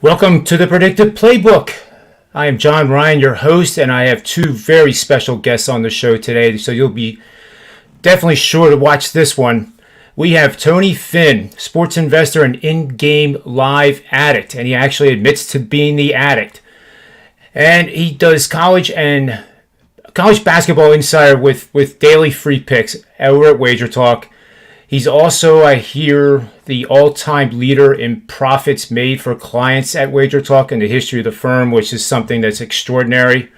Welcome to the Predictive Playbook. I am John Ryan, your host, and I have two very special guests on the show today, so you'll be definitely sure to watch this one. We have Tony Finn, sports investor and Ingame live addict, and he actually admits to being the addict. And he does college basketball insider with daily free picks over at Wager Talk. He's also, I hear, the all-time leader in profits made for clients at Wager Talk in the history of the firm, which is something that's extraordinary.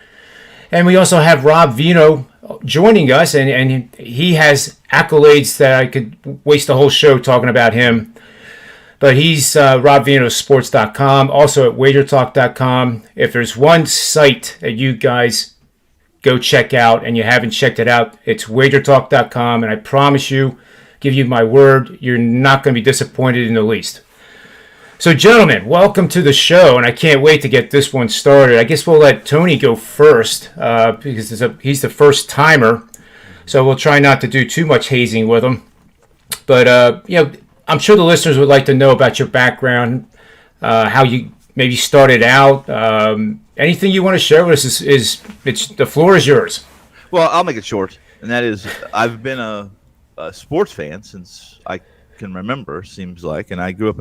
And we also have Rob Vino joining us, and he has accolades that I could waste the whole show talking about him. But he's RobVinoSports.com, also at WagerTalk.com. If there's one site that you guys go check out and you haven't checked it out, it's WagerTalk.com, and I promise you, give you my word, you're not going to be disappointed in the least. So, gentlemen, welcome to the show, and I can't wait to get this one started. I guess we'll let Tony go first because he's the first timer, so we'll try not to do too much hazing with him. But I'm sure the listeners would like to know about your background, how you maybe started out. Anything you want to share with us the floor is yours. Well, I'll make it short, and that is I've been a sports fan since I can remember, seems like, and I grew up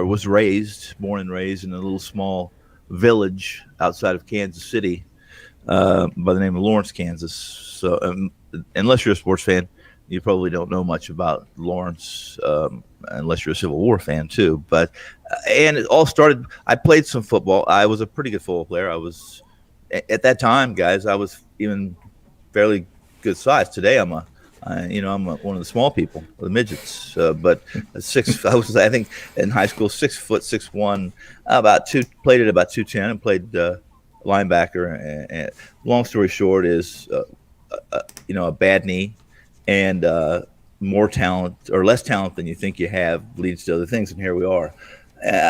was born and raised in a little small village outside of Kansas City by the name of Lawrence, Kansas. So unless you're a sports fan, you probably don't know much about Lawrence unless you're a Civil War fan too. But and it all started, I played some football. I was a pretty good football player. I was, at that time, guys, I was even fairly good size. Today I'm one of the small people, the midgets. But I was, I think, in high school, 6'6", 6'1", played at about 210, and played linebacker. And long story short is, a bad knee and more talent or less talent than you think you have leads to other things. And here we are.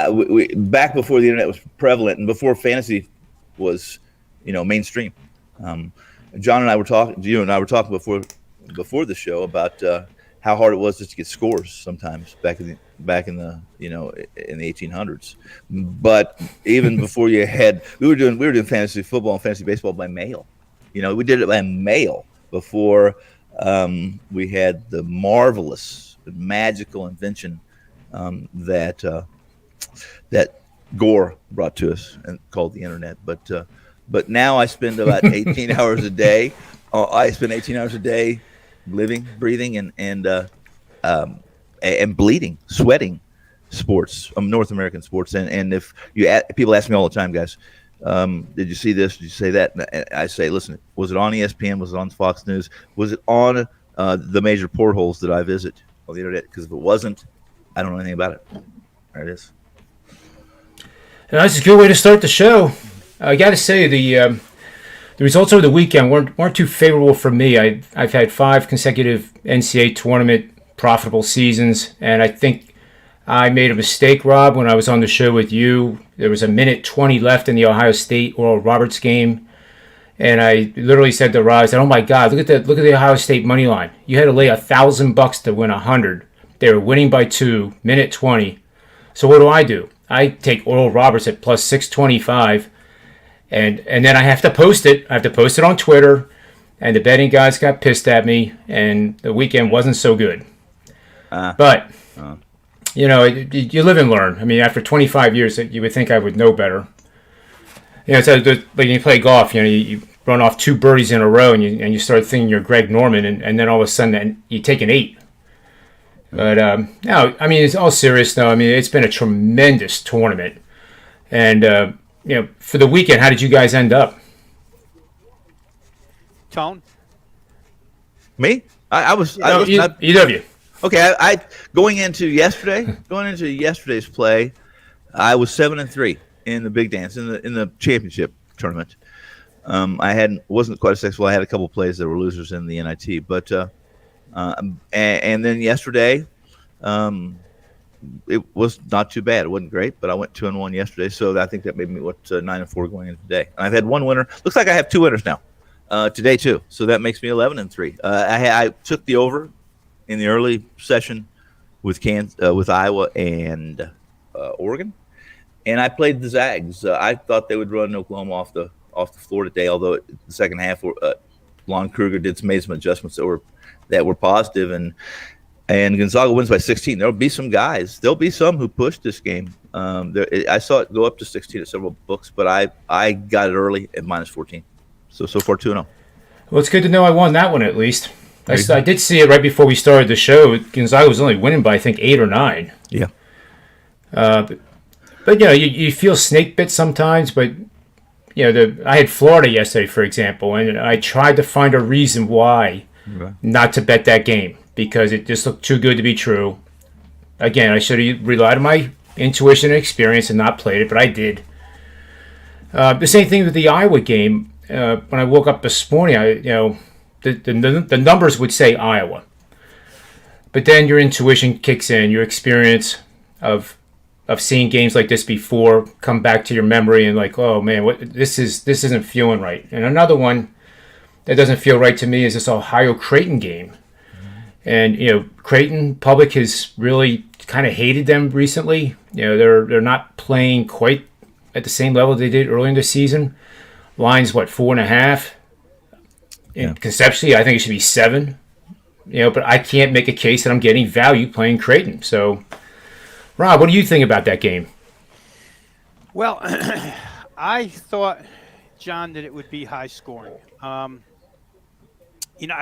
We back before the internet was prevalent and before fantasy was, mainstream. John and I were talking. You and I were talking before the show about how hard it was just to get scores sometimes back in the in the 1800s. But even before we were doing fantasy football and fantasy baseball by mail. We did it by mail before we had the marvelous, magical invention that Gore brought to us and called the internet. But now I spend about 18 hours a day. I spend 18 hours a day living, breathing, and bleeding, sweating sports, North American sports. And if people ask me all the time, guys, did you see this? Did you say that? And I say, listen, was it on ESPN? Was it on Fox News? Was it on the major portholes that I visit on the internet? Because if it wasn't, I don't know anything about it. There it is. That's a good way to start the show. I got to say, the results over the weekend weren't too favorable for me. I've had 5 consecutive NCAA tournament profitable seasons, and I think I made a mistake, Rob, when I was on the show with you. There was a minute 20 left in the Ohio State Oral Roberts game, and I literally said to Rob, I said, "Oh my God, look at the Ohio State money line. You had to lay $1,000 to win 100. They were winning by 2, minute 20. So what do? I take Oral Roberts at plus 625." And then I have to post it. I have to post it on Twitter, and the betting guys got pissed at me, and the weekend wasn't so good. But you live and learn. I mean, after 25 years, you would think I would know better. It's like you play golf. You run off 2 birdies in a row, and you start thinking you're Greg Norman, and then all of a sudden you take an 8. But no, I mean, it's all serious though. I mean, it's been a tremendous tournament, and. For the weekend, how did you guys end up? Tone? Me? I was either of you. Okay, I going into yesterday's play, I was 7-3 in the big dance in the championship tournament. I wasn't quite as successful. I had a couple of plays that were losers in the NIT, but and then yesterday, it was not too bad. It wasn't great, but I went 2-1 yesterday, so I think that made me 9-4 going into today. And I've had one winner. Looks like I have 2 winners now today too. So that makes me 11-3. I took the over in the early session with Iowa and Oregon, and I played the Zags. I thought they would run Oklahoma off the floor today. Although the second half, Lon Kruger made some adjustments that were positive, and Gonzaga wins by 16. There'll be some guys. There'll be some who push this game. I saw it go up to 16 at several books, but I got it early at -14. So far 2-0. Well, it's good to know I won that one at least. I did see it right before we started the show. Gonzaga was only winning by, I think, 8 or 9. Yeah. But you feel snake bit sometimes. But I had Florida yesterday, for example, and I tried to find a reason why not to bet that game because it just looked too good to be true. Again, I should have relied on my intuition and experience and not played it, but I did. The same thing with the Iowa game. When I woke up this morning, the numbers would say Iowa, but then your intuition kicks in, your experience of seeing games like this before come back to your memory, and like, oh man, this isn't feeling right. And another one that doesn't feel right to me is this Ohio Creighton game, and Creighton public has really kind of hated them recently. They're not playing quite at the same level they did earlier in the season. Line's 4.5. Yeah. Conceptually, I think it should be 7. But I can't make a case that I'm getting value playing Creighton. So, Rob, what do you think about that game? Well, I thought, John, that it would be high scoring. I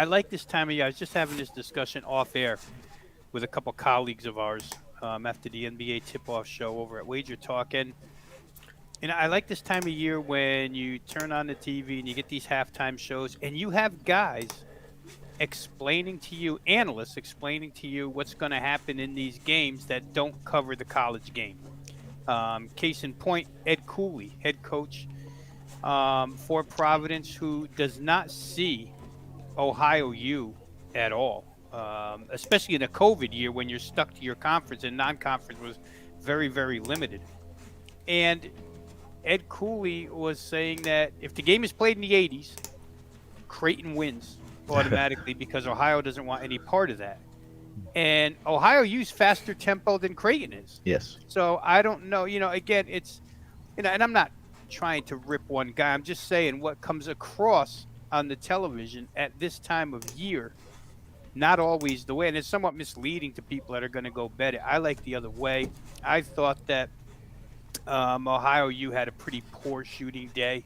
like this time of year. I was just having this discussion off air with a couple colleagues of ours after the NBA tip-off show over at Wager Talk, and I like this time of year when you turn on the TV and you get these halftime shows and you have guys explaining to you, analysts explaining to you what's going to happen in these games that don't cover the college game. Case in point, Ed Cooley, head coach for Providence, who does not see Ohio U at all, especially in a COVID year when you're stuck to your conference, and non-conference was very, very limited. And Ed Cooley was saying that if the game is played in the 80s, Creighton wins automatically because Ohio doesn't want any part of that. And Ohio U's faster tempo than Creighton is. Yes. So I don't know. Again, it's, and I'm not trying to rip one guy. I'm just saying what comes across on the television at this time of year, not always the way. And it's somewhat misleading to people that are going to go bet it. I like the other way. I thought that Ohio U had a pretty poor shooting day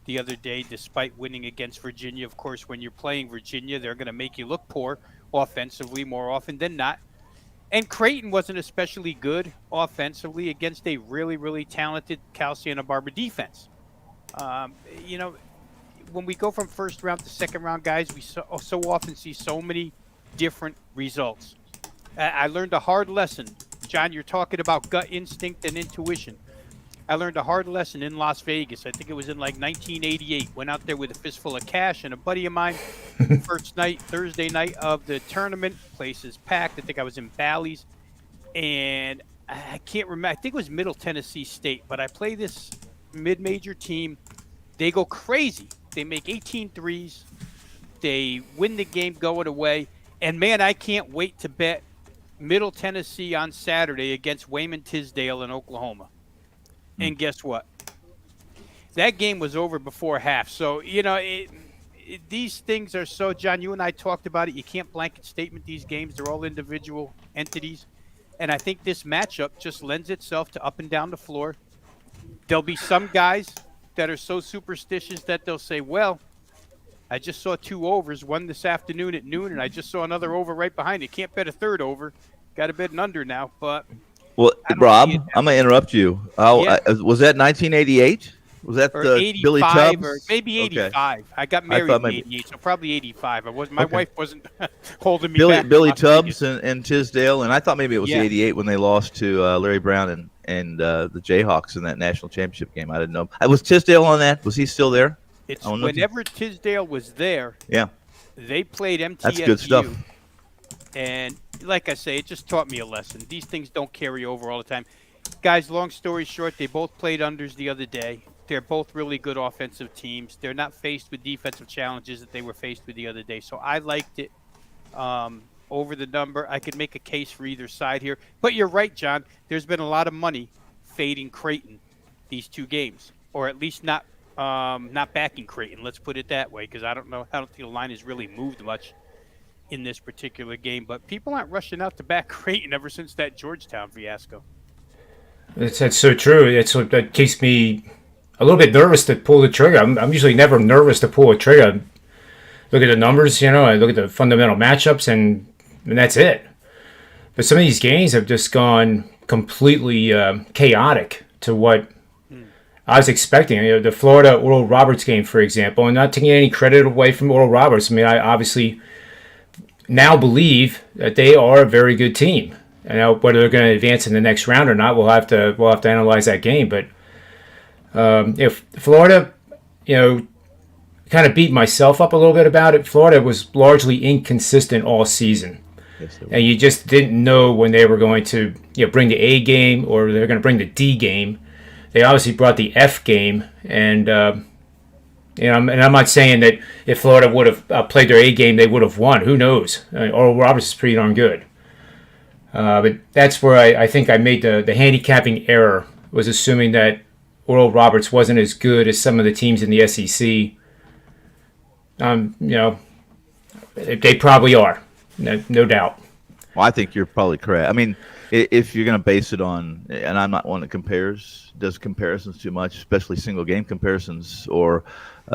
the other day, despite winning against Virginia. Of course, when you're playing Virginia, they're going to make you look poor offensively more often than not. And Creighton wasn't especially good offensively against a really, really talented Cal Santa Barbara defense. When we go from first round to second round, guys, we so often see so many different results. I learned a hard lesson. John, you're talking about gut instinct and intuition. I learned a hard lesson in Las Vegas. I think it was in 1988. Went out there with a fistful of cash, and a buddy of mine, first night, Thursday night of the tournament, place is packed. I think I was in Bally's, and I can't remember. I think it was Middle Tennessee State, but I play this mid-major team. They go crazy. They make 18 threes. They win the game going away, and man, I can't wait to bet Middle Tennessee on Saturday against Wayman Tisdale in Oklahoma. And guess what? That game was over before half. So, these things are so, John, you and I talked about it. You can't blanket statement these games. They're all individual entities. And I think this matchup just lends itself to up and down the floor. There'll be some guys that are so superstitious that they'll say, well, I just saw 2 overs, one this afternoon at noon, and I just saw another over right behind it. Can't bet a third over. Got to bet an under now, but Well, Rob, I'm going to interrupt you. Was that 1988? Was that the Billy Tubbs? Or maybe 85. Okay. I got married in 88, so probably 85. My wife wasn't holding me back. Billy Tubbs and Tisdale, and I thought maybe it was 88 when they lost to Larry Brown and the Jayhawks in that national championship game. I didn't know. Was Tisdale on that? Was he still there? It's whenever Tisdale was there. Yeah. They played MTSU. That's good stuff. And like I say, it just taught me a lesson. These things don't carry over all the time. Guys, long story short, they both played unders the other day. They're both really good offensive teams. They're not faced with defensive challenges that they were faced with the other day. So I liked it over the number. I could make a case for either side here. But you're right, John. There's been a lot of money fading Creighton these two games, or at least not backing Creighton. Let's put it that way, because I don't think the line has really moved much in this particular game. But people aren't rushing out to back Creighton ever since that Georgetown fiasco. That's so true. That keeps me a little bit nervous to pull the trigger. I'm usually never nervous to pull a trigger. Look at the numbers, I look at the fundamental matchups, and that's it. But some of these games have just gone completely chaotic to what I was expecting. The Florida Oral Roberts game, for example, and not taking any credit away from Oral Roberts. I mean, I obviously now believe that they are a very good team. And now whether they're going to advance in the next round or not, we'll have to analyze that game. But if Florida, kind of beat myself up a little bit about it. Florida was largely inconsistent all season. Yes, and you just didn't know when they were going to bring the A game or they're going to bring the D game. They obviously brought the F game, and and I'm not saying that if Florida would have played their A game, they would have won. Who knows? Oral Roberts is pretty darn good. But that's where I think I made the handicapping error, was assuming that Oral Roberts wasn't as good as some of the teams in the SEC. They probably are, no doubt. Well, I think you're probably correct. I mean, if you're going to base it on, and I'm not one that does comparisons too much, especially single game comparisons or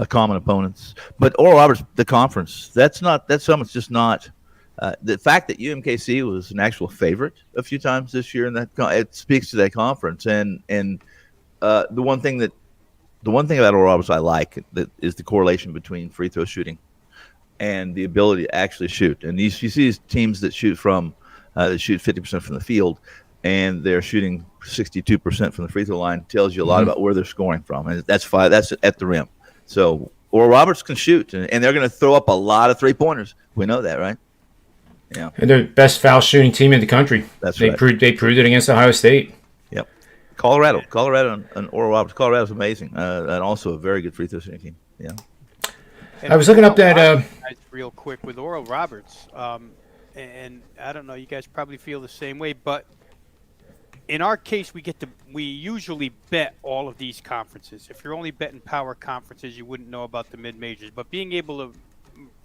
common opponents. But Oral Roberts, the conference, that's just not. The fact that UMKC was an actual favorite a few times this year, and it speaks to that conference. And the one thing about Oral Roberts I like that is the correlation between free throw shooting and the ability to actually shoot. And you see these teams that shoot 50% from the field, and they're shooting 62% from the free throw line. Tells you a lot about where they're scoring from, and that's at the rim. So Oral Roberts can shoot, and they're going to throw up a lot of 3-pointers. We know that, right? Yeah. And they're the best foul shooting team in the country. They proved it against Ohio State. Yep. Colorado and Oral Roberts. Colorado's amazing, and also a very good free throw shooting team. Yeah. I was looking up that real quick with Oral Roberts, and I don't know, you guys probably feel the same way, but in our case, we usually bet all of these conferences. If you're only betting power conferences, you wouldn't know about the mid majors. But being able to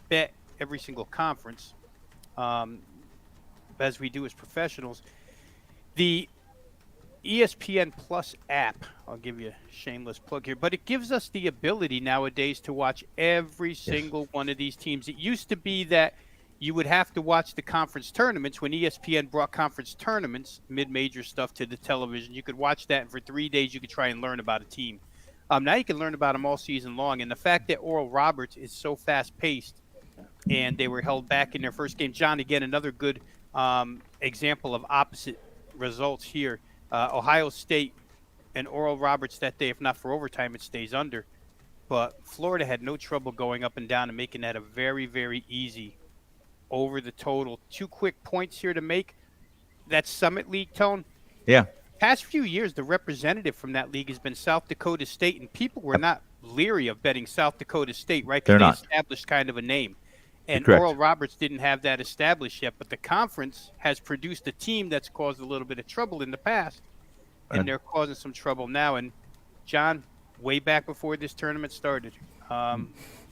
bet every single conference, as we do as professionals, the ESPN Plus app, I'll give you a shameless plug here, but it gives us the ability nowadays to watch every single one of these teams. It used to be that you would have to watch the conference tournaments when ESPN brought conference tournaments, mid-major stuff, to the television. You could watch that, and for 3 days you could try and learn about a team. Now you can learn about them all season long, and the fact that Oral Roberts is so fast-paced and they were held back in their first game. John, again, another good example of opposite results here. Ohio State and Oral Roberts that day, if not for overtime, it stays under. But Florida had no trouble going up and down and making that a very, very easy over the total. 2 quick points here to make. That Summit League, Tone. Yeah. Past few years, the representative from that league has been South Dakota State, and people were not leery of betting South Dakota State, right? Because they established kind of a name. And Oral Roberts didn't have that established yet, but the conference has produced a team that's caused a little bit of trouble in the past, and they're causing some trouble now. And, John, way back before this tournament started,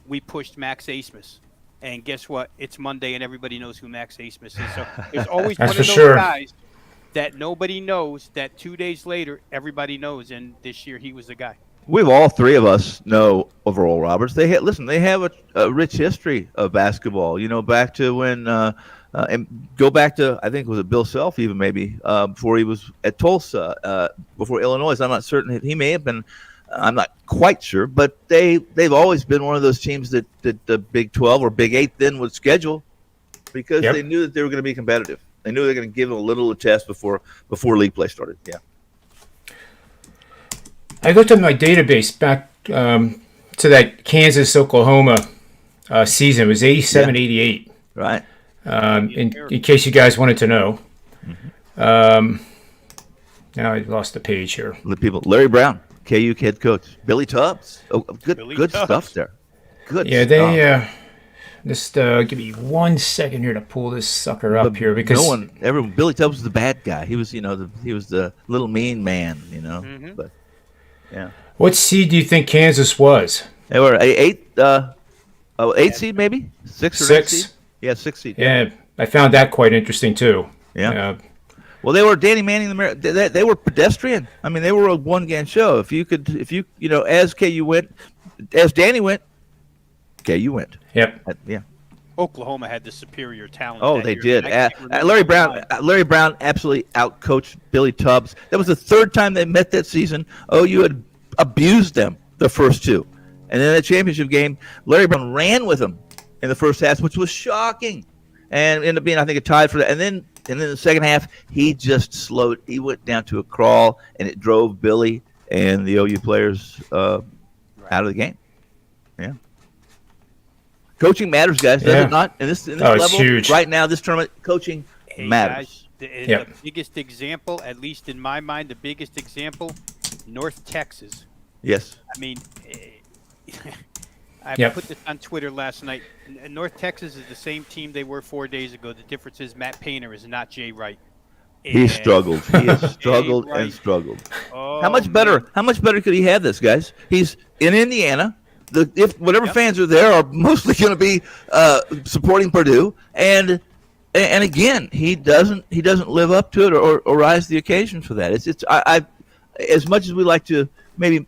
we pushed Max Asmus. And guess what? It's Monday, and everybody knows who Max Asmus is. So there's always one of those guys that nobody knows that 2 days later everybody knows, and this year he was the guy. We've all three of us know of Oral Roberts. They have a rich history of basketball. Back to when and go back to, I think, was it Bill Self even maybe before he was at Tulsa, before Illinois. I'm not certain. He may have been. I'm not quite sure, but they've always been one of those teams that the Big 12 or Big 8 then would schedule because they knew that they were going to be competitive. They knew they were going to give them a little test before league play started. Yeah. I looked at my database back to that Kansas-Oklahoma season. It was 87-88. Right. In case you guys wanted to know. Now I lost the page here. Larry Brown, KU head coach. Billy Tubbs. Oh, good stuff there. Good stuff. Just give me 1 second here to pull this sucker up here because Billy Tubbs was the bad guy. He was, he was the little mean man, Mm-hmm. But yeah. What seed do you think Kansas was? They were eight seed maybe? 6 or 8 seed? Yeah, 6 seed. Yeah, I found that quite interesting too. Yeah. Well, they were Danny Manning. They were pedestrian. I mean, they were a one-man show. If you as KU went, as Danny went, KU went. Yep. Yeah. Oklahoma had the superior talent. Oh, that they year. did. Larry Brown absolutely outcoached Billy Tubbs. That was the third time they met that season. OU had abused them the first two. And then the championship game, Larry Brown ran with them in the first half, which was shocking. And ended up being, I think, a tie for that. And then the second half, he just slowed. He went down to a crawl, and it drove Billy and the OU players out of the game. Yeah. Coaching matters, guys, does it not? In this level, it's huge. Right now, this tournament, coaching matters. Guys, the biggest example, at least in my mind, the biggest example, North Texas. Yes. I mean, I put this on Twitter last night. North Texas is the same team they were 4 days ago. The difference is Matt Painter is not Jay Wright. He struggled. He has struggled and struggled. Oh, How much better could he have this, guys? He's in Indiana. If whatever fans are there are mostly going to be supporting Purdue, and again, he doesn't live up to it or rise to the occasion for that. It's as much as we like to maybe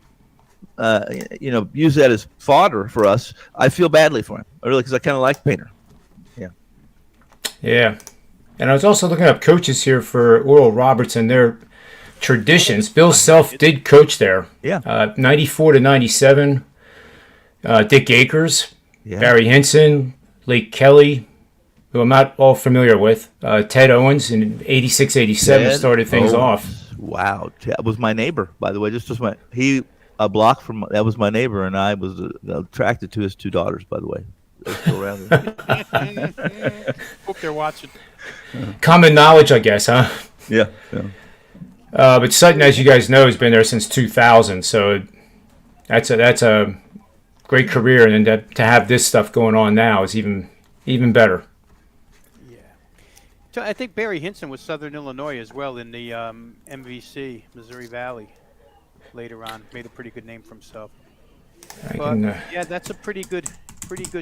use that as fodder for us, I feel badly for him. Really, because I kind of like Painter. Yeah. Yeah. And I was also looking up coaches here for Oral Roberts and their traditions. Bill Self did coach there. Yeah. 94 to 97. Dick Akers, Barry Hinson, Lake Kelly, who I'm not all familiar with. Ted Owens in 86, 87 started things off. Wow. That was my neighbor, by the way. A block from, that was my neighbor, and I was attracted to his two daughters, by the way. They're still around there. Hope they're watching. Common knowledge, I guess, huh? Yeah. But Sutton, as you guys know, has been there since 2000, so that's a great career, and then to have this stuff going on now is even better. Yeah. So I think Barry Hinson was Southern Illinois as well in the MVC, Missouri Valley. Later on, made a pretty good name for himself. That's a pretty good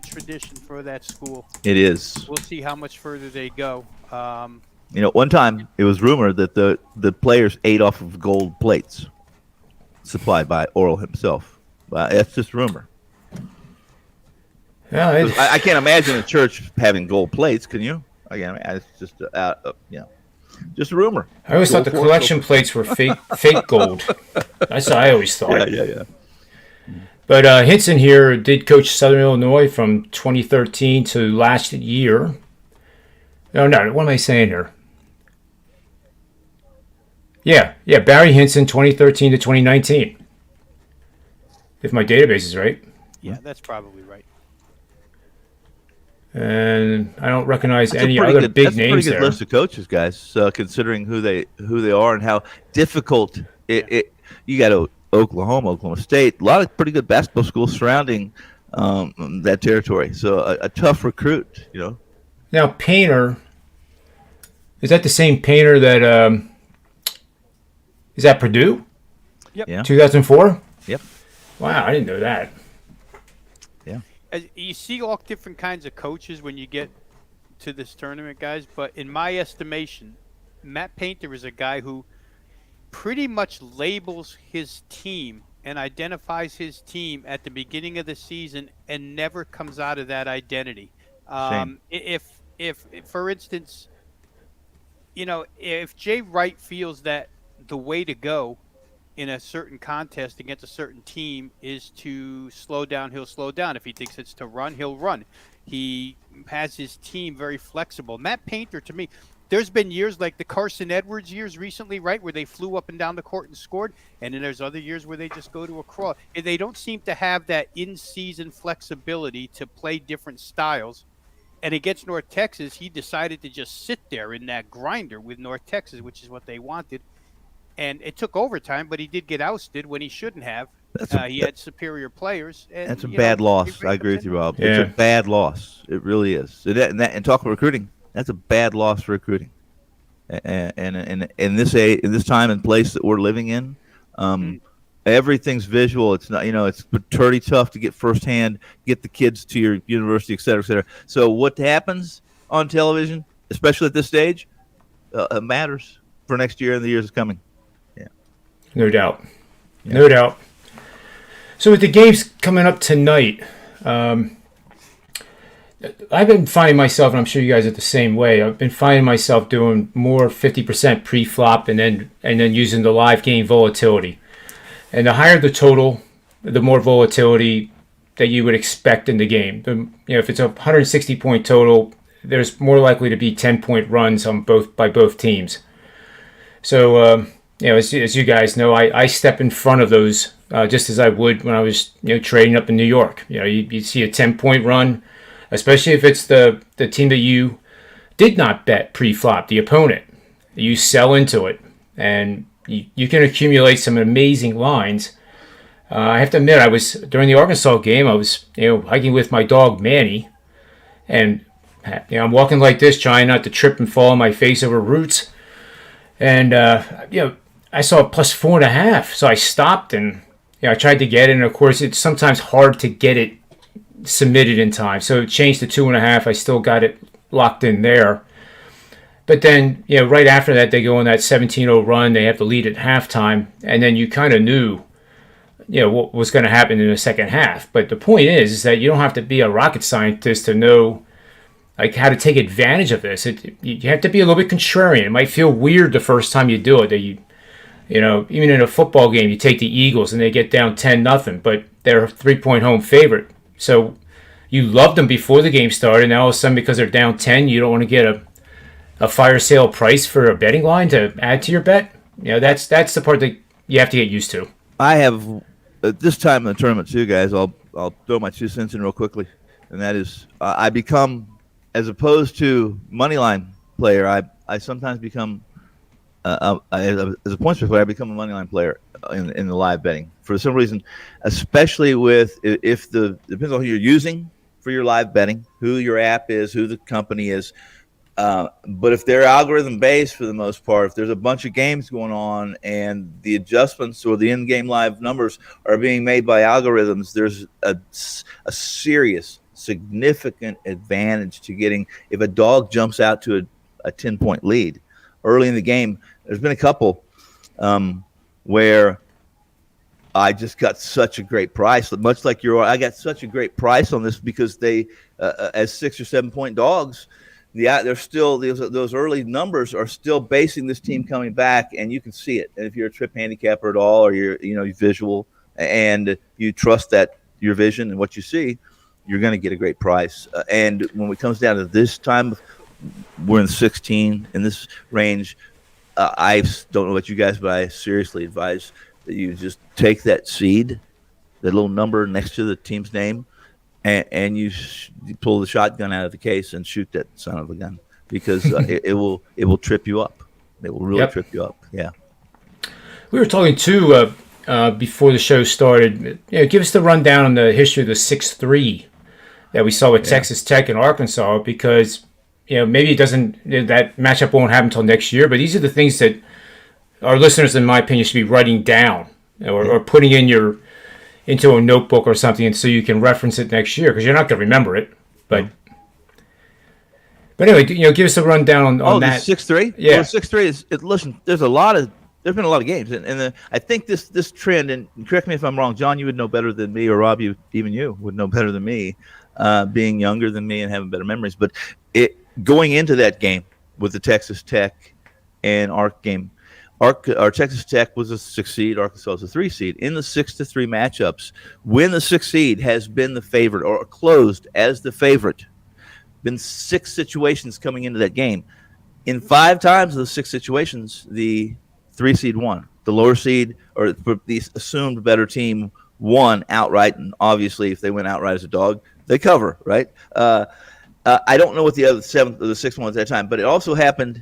tradition for that school. It is. We'll see how much further they go. One time it was rumored that the players ate off of gold plates supplied by Oral himself. That's just rumor. Yeah, I can't imagine a church having gold plates. Can you? Again, it's just just a rumor. I always thought the collection plates were fake gold. That's what I always thought. Yeah. But Hinson here did coach Southern Illinois from 2013 to last year. No, what am I saying here? Yeah, Barry Hinson, 2013 to 2019. If my database is right. Yeah, that's probably right. And I don't recognize any other big names there. That's a pretty good list of coaches, guys, considering who they are and how difficult it. You got Oklahoma State, a lot of pretty good basketball schools surrounding that territory. So a tough recruit, Now Painter, is that the same Painter that is that Purdue? Yep. Yeah. 2004. Yep. Wow, I didn't know that. You see all different kinds of coaches when you get to this tournament, guys. But in my estimation, Matt Painter is a guy who pretty much labels his team and identifies his team at the beginning of the season and never comes out of that identity. If for instance, if Jay Wright feels that the way to go in a certain contest against a certain team is to slow down, he'll slow down. If he thinks it's to run, he'll run. He has his team very flexible. Matt Painter, to me, there's been years like the Carson Edwards years recently, right, where they flew up and down the court and scored, and then there's other years where they just go to a crawl. They don't seem to have that in-season flexibility to play different styles. And against North Texas, he decided to just sit there in that grinder with North Texas, which is what they wanted. And it took overtime, but he did get ousted when he shouldn't have. He had superior players. And, That's a bad loss. I agree with you, Rob. It's a bad loss. It really is. And talk about recruiting. That's a bad loss for recruiting. And in this time and place that we're living in, everything's visual. It's not, it's pretty tough to get firsthand, get the kids to your university, et cetera, et cetera. So what happens on television, especially at this stage, matters for next year and the years coming. Yeah, no doubt, no doubt. So with the games coming up tonight, I've been finding myself, and I'm sure you guys are the same way. I've been finding myself doing more 50% pre-flop and then using the live game volatility. And the higher the total, the more volatility that you would expect in the game. If it's a 160-point total, there's more likely to be 10-point runs by both teams. So, as you guys know, I step in front of those just as I would when I was trading up in New York. You see a 10-point run, especially if it's the team that you did not bet pre-flop, the opponent. You sell into it, and you can accumulate some amazing lines. I have to admit, during the Arkansas game, I was hiking with my dog Manny, and I'm walking like this, trying not to trip and fall on my face over roots, and I saw a plus 4.5, so I stopped and I tried to get it, and of course it's sometimes hard to get it submitted in time, so it changed to 2.5. I still got it locked in there. But then, right after that, they go on that 17-0 run. They have the lead at halftime, and then you kind of knew, what was going to happen in the second half. But the point is that you don't have to be a rocket scientist to know, how to take advantage of this. You have to be a little bit contrarian. It might feel weird the first time you do it. That even in a football game, you take the Eagles and they get down 10-0, but they're a 3-point home favorite. So you loved them before the game started, and now all of a sudden, because they're down 10, you don't want to get a fire sale price for a betting line to add to your bet. That's the part that you have to get used to. I have at this time in the tournament too, guys. I'll throw my 2 cents in real quickly, and that is I become, as opposed to money line player, I sometimes become as a points player, I become a money line player in the live betting for some reason, especially if depends on who you're using for your live betting, who your app is, who the company is. But if they're algorithm based for the most part, if there's a bunch of games going on and the adjustments or the in-game live numbers are being made by algorithms, there's a serious, significant advantage to getting, if a dog jumps out to a 10-point lead early in the game. There's been a couple where I just got such a great price, much like I got such a great price on this because they, as 6 or 7 point dogs, they're still those early numbers are still basing this team coming back, and you can see it. And if you're a trip handicapper at all, or you're visual and you trust that your vision and what you see, you're going to get a great price. And when it comes down to this time, we're in 16 in this range. I don't know about you guys, but I seriously advise that you just take that seed, that little number next to the team's name, and you pull the shotgun out of the case and shoot that son of a gun, because it will trip you up. It will really trip you up. Yeah. We were talking too before the show started. Give us the rundown on the history of the 6-3 that we saw with Texas Tech and Arkansas, because maybe it doesn't, that matchup won't happen until next year, but these are the things that our listeners, in my opinion, should be writing down or putting into a notebook or something, and so you can reference it next year, because you're not going to remember it. But anyway, give us a rundown on that. 6-3. Yeah, well, 6-3 is. Listen, there's been a lot of games, and I think this trend. And correct me if I'm wrong, John. You would know better than me, or Rob, even you would know better than me, being younger than me and having better memories. But going into that game with the Texas Tech and Ark game. Our Texas Tech was a 6 seed. Arkansas was a 3 seed. In the 6-3 matchups, when the 6 seed has been the favorite or closed as the favorite, been 6 situations coming into that game. In 5 times of the 6 situations, the 3 seed won. The lower seed, or the assumed better team, won outright. And obviously, if they went outright as a dog, they cover, right? I don't know what the other 7th or the 6th one was at that time, but it also happened.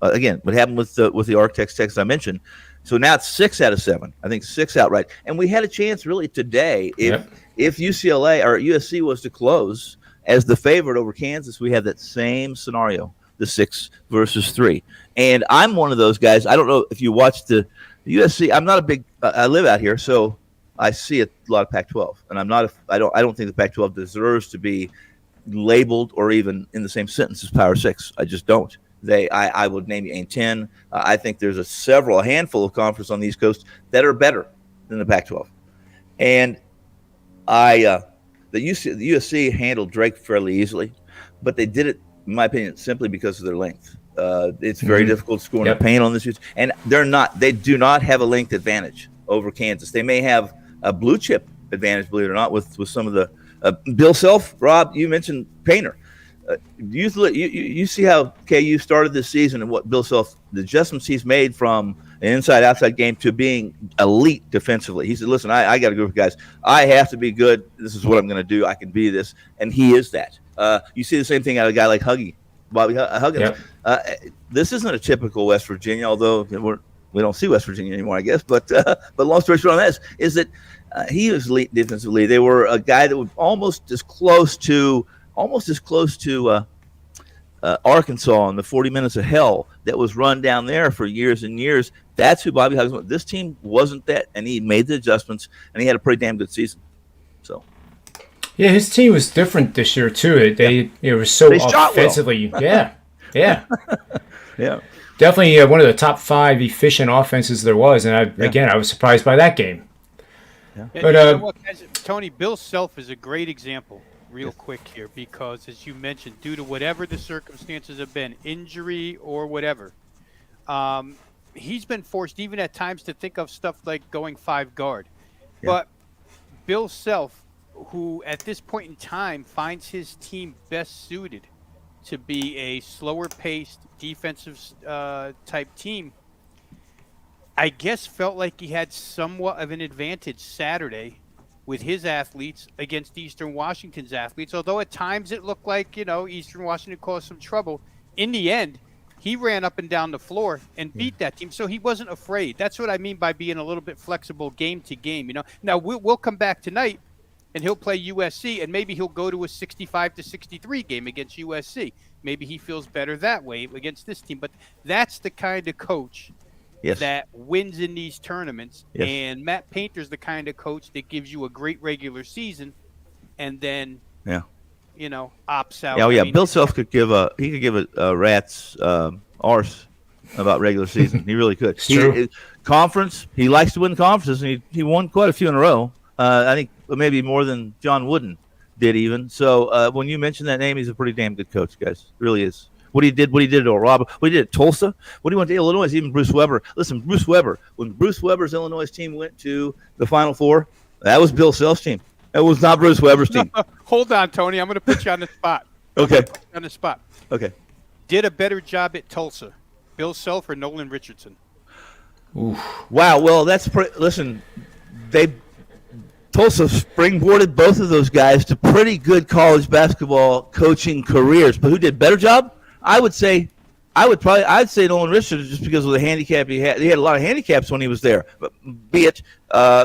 Again, what happened with the Ark Texas, I mentioned, So now it's 6 out of 7. I think 6 outright. And we had a chance really today if UCLA or USC was to close as the favorite over Kansas, we have that same scenario, the 6 versus 3. And I'm one of those guys. I don't know if you watched the USC. I'm not a big I live out here, so I see a lot of Pac-12. And I don't think the Pac-12 deserves to be labeled or even in the same sentence as Power 6. I just don't. I would name you A-10. I think there's a handful of conferences on the East Coast that are better than the Pac-12. And the USC handled Drake fairly easily, but they did it, in my opinion, simply because of their length. It's very difficult to score in the paint on this, and they do not have a length advantage over Kansas. They may have a blue chip advantage, believe it or not, with some of the Bill Self. Rob, you mentioned Painter. You see how KU started this season and what Bill Self, the adjustments he's made from an inside-outside game to being elite defensively. He said, listen, I got a group of guys. I have to be good. This is what I'm going to do. I can be this. And he is that. You see the same thing out of a guy like Bobby Huggins. Yep. This isn't a typical West Virginia, although we don't see West Virginia anymore, I guess. But long story short on that is that he was elite defensively. They were a guy that was almost as close to Arkansas in the 40 minutes of hell that was run down there for years and years. That's who Bobby Huggins was. This team wasn't that, and he made the adjustments, and he had a pretty damn good season. So, yeah, his team was different this year too. It was so offensively. Well. Yeah. Definitely one of the top 5 efficient offenses there was, and I was surprised by that game. Yeah. But Tony, Bill Self is a great example. Real quick here, because as you mentioned, due to whatever the circumstances have been, injury or whatever, he's been forced even at times to think of stuff like going 5 guard. Yeah. But Bill Self, who at this point in time finds his team best suited to be a slower paced defensive type team, I guess felt like he had somewhat of an advantage Saturday with his athletes against Eastern Washington's athletes, although at times it looked like, Eastern Washington caused some trouble. In the end, he ran up and down the floor and beat that team, so he wasn't afraid. That's what I mean by being a little bit flexible game to game. Now we'll come back tonight, and he'll play USC, and maybe he'll go to a 65-63 game against USC. Maybe he feels better that way against this team, but that's the kind of coach that wins in these tournaments. Yes. And Matt Painter's the kind of coach that gives you a great regular season and then, opts out. Yeah, Bill Self could give a rat's arse about regular season. He really could. Conference, he likes to win conferences, and he won quite a few in a row. I think maybe more than John Wooden did even. So when you mention that name, he's a pretty damn good coach, guys. Really is. What he did at Rob, what he did at Tulsa, what he went to Illinois, even Bruce Weber. Listen, Bruce Weber, when Bruce Weber's Illinois team went to the Final Four, that was Bill Self's team. It was not Bruce Weber's team. Hold on, Tony. I'm going to put you on the spot. Okay. On the spot. Okay. Did a better job at Tulsa, Bill Self or Nolan Richardson? Oof. Wow. Well, listen, Tulsa springboarded both of those guys to pretty good college basketball coaching careers. But who did a better job? I'd say Nolan Richardson, just because of the handicap he had. He had a lot of handicaps when he was there, but be it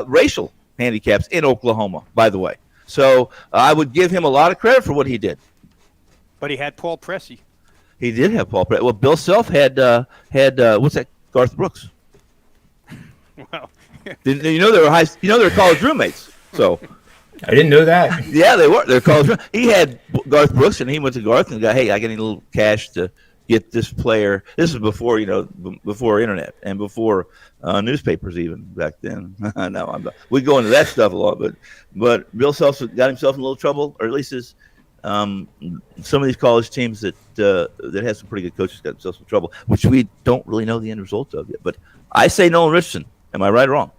racial handicaps in Oklahoma, by the way. So I would give him a lot of credit for what he did. But he had Paul Pressey. He did have Paul Pressey. Well, Bill Self had what's that? Garth Brooks. Well, they were college roommates. So. I didn't know that. Yeah, they were. They're college. He had Garth Brooks, and he went to Garth and got, hey, I get a little cash to get this player. This is before before internet and before newspapers even back then. No, we go into that stuff a lot, but Bill Self got himself in a little trouble, or at least his some of these college teams that have some pretty good coaches got themselves in trouble, which we don't really know the end result of yet. But I say Nolan Richardson. Am I right or wrong?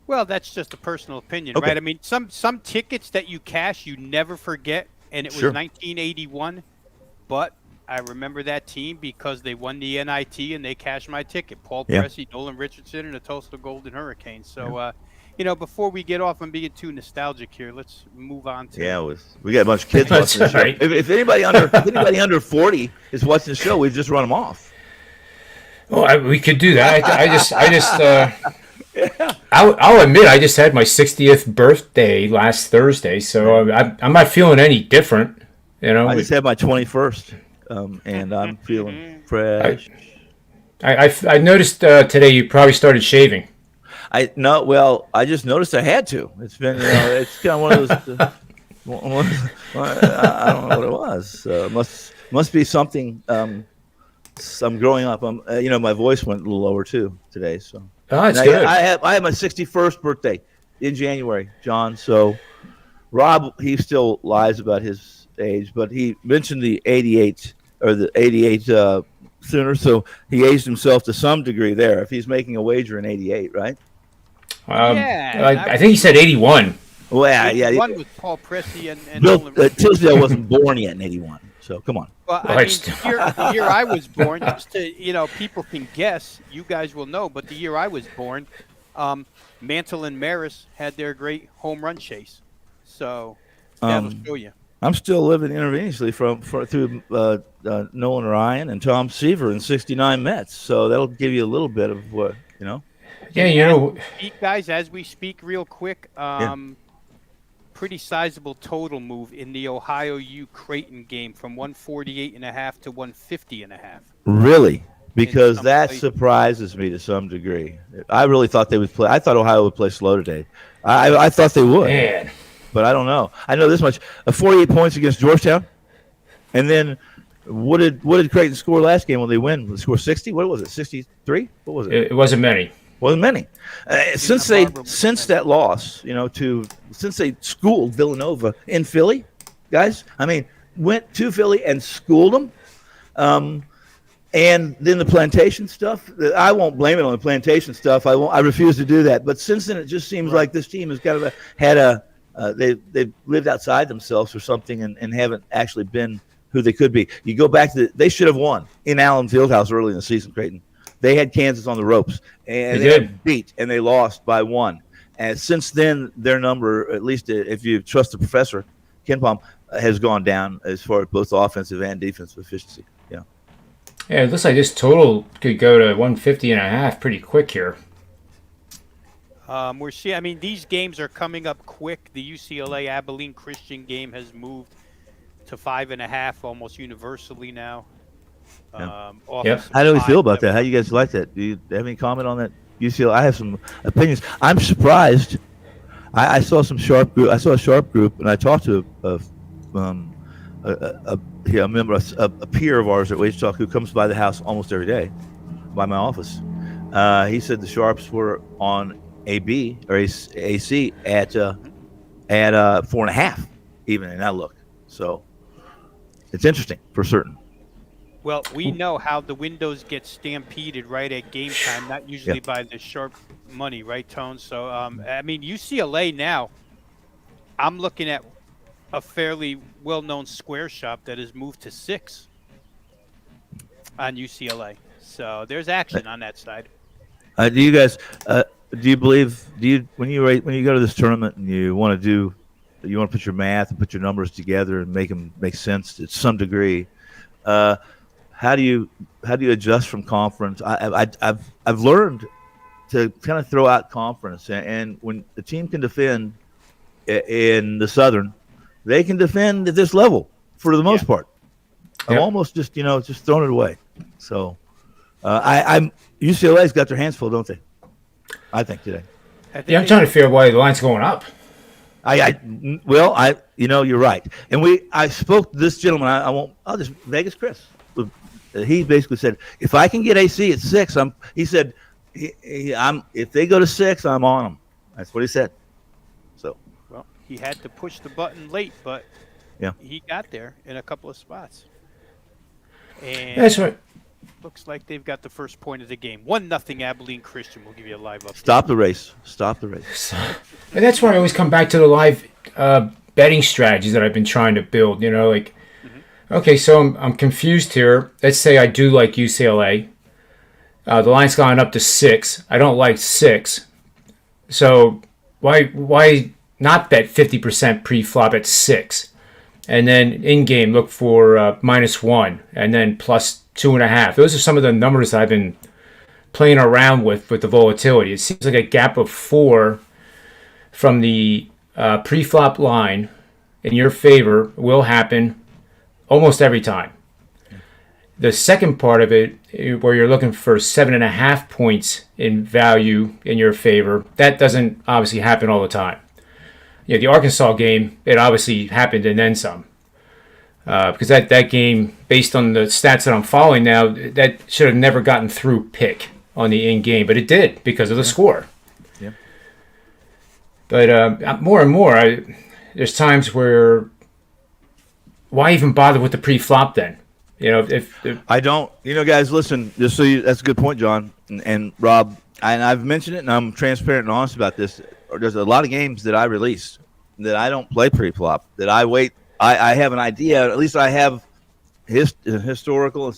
Well, that's just a personal opinion, okay. Right? I mean, some tickets that you cash, you never forget, and it was 1981, but I remember that team because they won the NIT and they cashed my ticket. Paul Pressey, Nolan Richardson, and the Tulsa Golden Hurricanes. So, before we get off and being too nostalgic here, let's move on to. We got a bunch of kids watching the show. Right. If anybody under 40 is watching the show, we've just run them off. Well, we could do that. I'll admit I just had my 60th birthday last Thursday, so I'm not feeling any different. You know, I just had my 21st, and I'm feeling fresh. I noticed today you probably started shaving. I just noticed I had to. It's been, it's kind of one of those. I don't know what it was. Must be something. I'm growing up. My voice went a little lower too today. So That's good. I had my 61st birthday in January, John. So Rob, he still lies about his age, but he mentioned the 88 sooner, so he aged himself to some degree there. If he's making a wager in 88, right? I think he said 81. Well, yeah. 81 with Paul Pressey and Bill Nolan. Tisdale wasn't born yet in 81, so come on. Well, the year I was born, just to, people can guess. You guys will know, but the year I was born, Mantle and Maris had their great home run chase. So that'll show you. I'm still living intravenously through Nolan Ryan and Tom Seaver in '69 Mets, so that'll give you a little bit of what. Yeah, guys, as we speak, real quick. Pretty sizable total move in the Ohio U Creighton game from 148.5 to 150.5. Really? Because that surprises me to some degree. I really thought they would play. I thought Ohio would play slow today. I thought they would. Man. But I don't know. I know this much: 48 points against Georgetown, and then what did Creighton score last game when they win? They score 60. What was it? 63? What was it? It wasn't many. Wasn't many. Since that loss, since they schooled Villanova in Philly, guys. I mean, went to Philly and schooled them. And then the plantation stuff. I won't blame it on the plantation stuff. I refuse to do that. But since then, it just seems like this team has kind of had they've lived outside themselves or something and haven't actually been who they could be. You go back to they should have won in Allen Fieldhouse early in the season, Creighton. They had Kansas on the ropes, and they got beat, and they lost by 1. And since then, their number, at least if you trust the professor, Ken Palm, has gone down as far as both offensive and defensive efficiency. Yeah. Yeah, it looks like this total could go to 150.5 pretty quick here. We're seeing. I mean, these games are coming up quick. The UCLA Abilene Christian game has moved to 5.5 almost universally now. Yep. How do we feel about that? How do you guys like that? Do you have any comment on that? UCLA, I have some opinions. I'm surprised. I saw some sharp group. I saw a sharp group, and I talked to a member, a peer of ours at Wage Talk who comes by the house almost every day, by my office. He said the Sharps were on AB or AC at 4.5 even in that look. So it's interesting for certain. Well, we know how the windows get stampeded right at game time, not usually by the sharp money, right, Tone? So, I mean, UCLA now, I'm looking at a fairly well-known square shop that has moved to 6 on UCLA. So there's action on that side. Do you guys, when you go to this tournament and you want to put your math and put your numbers together and make them make sense to some degree, how do you adjust from conference? I've learned to kind of throw out conference, and when the team can defend in the Southern, they can defend at this level for the most part. I'm almost just throwing it away. So UCLA's got their hands full, don't they? I think today. I'm trying to figure out why the line's going up. You're right. And I spoke to this gentleman. I'll just Vegas Chris. He basically said, if I can get AC at 6, he said, if they go to 6, I'm on them. That's what he said. So, well, he had to push the button late, but he got there in a couple of spots. And that's right. Looks like they've got the first point of the game. 1-0 Abilene Christian. We'll give you a live update. Stop the race. And that's why I always come back to the live betting strategies that I've been trying to build. Okay, so I'm confused here. Let's say I do like UCLA. The line's gone up to 6. I don't like 6. So why not bet 50% pre-flop at 6? And then in-game look for -1 and then +2.5. Those are some of the numbers I've been playing around with the volatility. It seems like a gap of 4 from the pre-flop line in your favor will happen almost every time. The second part of it, where you're looking for 7.5 points in value in your favor, that doesn't obviously happen all the time. The Arkansas game, it obviously happened and then some. Because that game, based on the stats that I'm following now, that should have never gotten through pick on the in-game, but it did because of the score. Yeah. But more and more, there's times where, why even bother with the pre-flop then? If I don't, guys, listen, just so that's a good point, John and Rob. And I've mentioned it, and I'm transparent and honest about this. There's a lot of games that I release that I don't play pre-flop, that I wait. I have an idea, at least I have historical,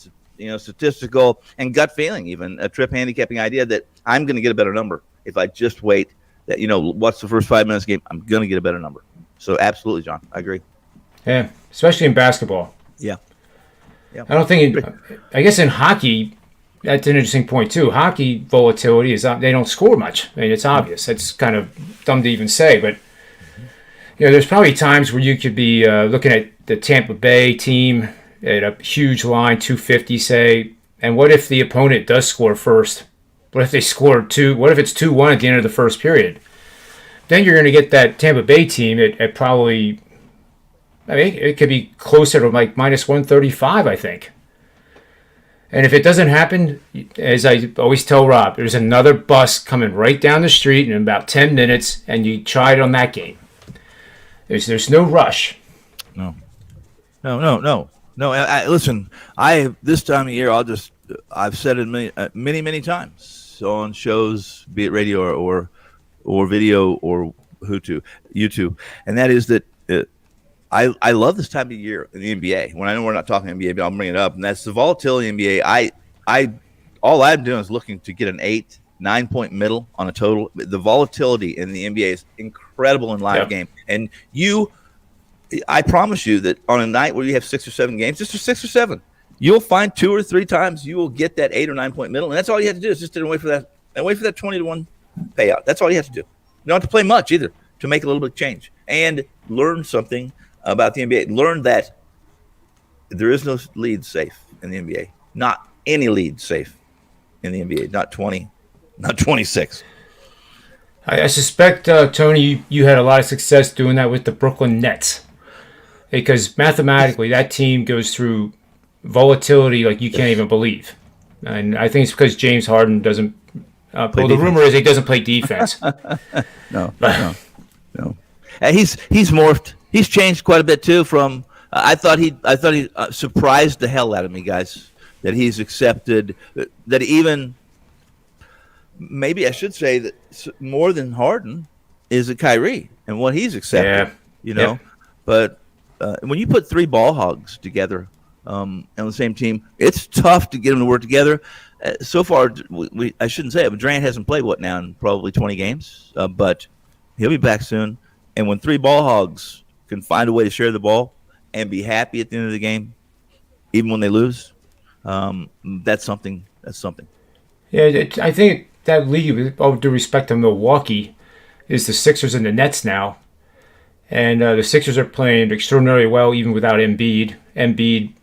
statistical, and gut feeling, even a trip handicapping idea that I'm going to get a better number if I just wait. That what's the first 5 minutes game? I'm going to get a better number. So absolutely, John, I agree. Yeah, especially in basketball. Yeah. I don't think. I guess in hockey, that's an interesting point too. Hockey volatility is they don't score much. I mean, it's obvious. It's kind of dumb to even say, but there's probably times where you could be looking at the Tampa Bay team at a huge line, 250, say, and what if the opponent does score first? What if they score 2? What if it's 2-1 at the end of the first period? Then you're going to get that Tampa Bay team at probably. I mean, it could be closer to like minus 135, I think. And if it doesn't happen, as I always tell Rob, there's another bus coming right down the street in about 10 minutes, and you try it on that game. There's no rush. No. Listen, this time of year, I've said it many times on shows, be it radio or video or YouTube, and that is that. I love this time of year in the NBA. When I know we're not talking NBA, but I'll bring it up, and that's the volatility in the NBA. All I'm doing is looking to get an 8-9 point middle on a total. The volatility in the NBA is incredible in live game, and I promise you that on a night where you have 6 or 7 games, just 6 or 7, you'll find 2 or 3 times you will get that 8 or 9 point middle, and that's all you have to do is just wait for that 20-1 payout. That's all you have to do. You don't have to play much either to make a little bit of change and learn something about the NBA. Learn that there is no lead safe in the NBA. Not any lead safe in the NBA. Not 20, not 26. I suspect, Tony, you had a lot of success doing that with the Brooklyn Nets. Because mathematically, that team goes through volatility like you can't even believe. And I think it's because James Harden doesn't the rumor is he doesn't play defense. No. He's morphed. He's changed quite a bit too. From I thought he surprised the hell out of me, guys. That he's accepted that even maybe I should say that more than Harden is a Kyrie and what he's accepted. Yeah. But when you put 3 ball hogs together on the same team, it's tough to get them to work together. So far, I shouldn't say it, but Durant hasn't played now in probably 20 games, but he'll be back soon. And when 3 ball hogs can find a way to share the ball and be happy at the end of the game, even when they lose, that's something. Yeah, I think that league, with all due respect to Milwaukee, is the Sixers and the Nets now. And the Sixers are playing extraordinarily well even without Embiid. Embiid,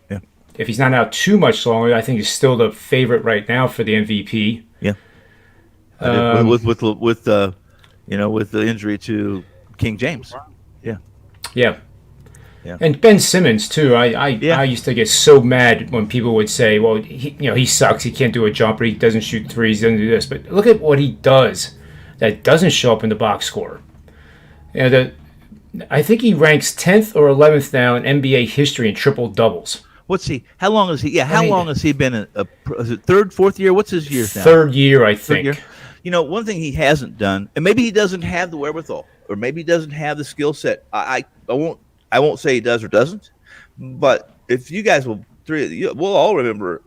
if he's not out too much longer, I think he's still the favorite right now for the MVP. Yeah. With the injury to King James. Yeah. And Ben Simmons too. I used to get so mad when people would say, "Well, he sucks. He can't do a jumper. He doesn't shoot threes. He doesn't do this." But look at what he does that doesn't show up in the box score. I think he ranks 10th or 11th now in NBA history in triple doubles. What's he? How long has he? Yeah, long has he been? Is it third, fourth year? What's his year now? Third year, I think. Third year? One thing he hasn't done, and maybe he doesn't have the wherewithal, or maybe he doesn't have the skill set. I won't say he does or doesn't, but if you guys we'll all remember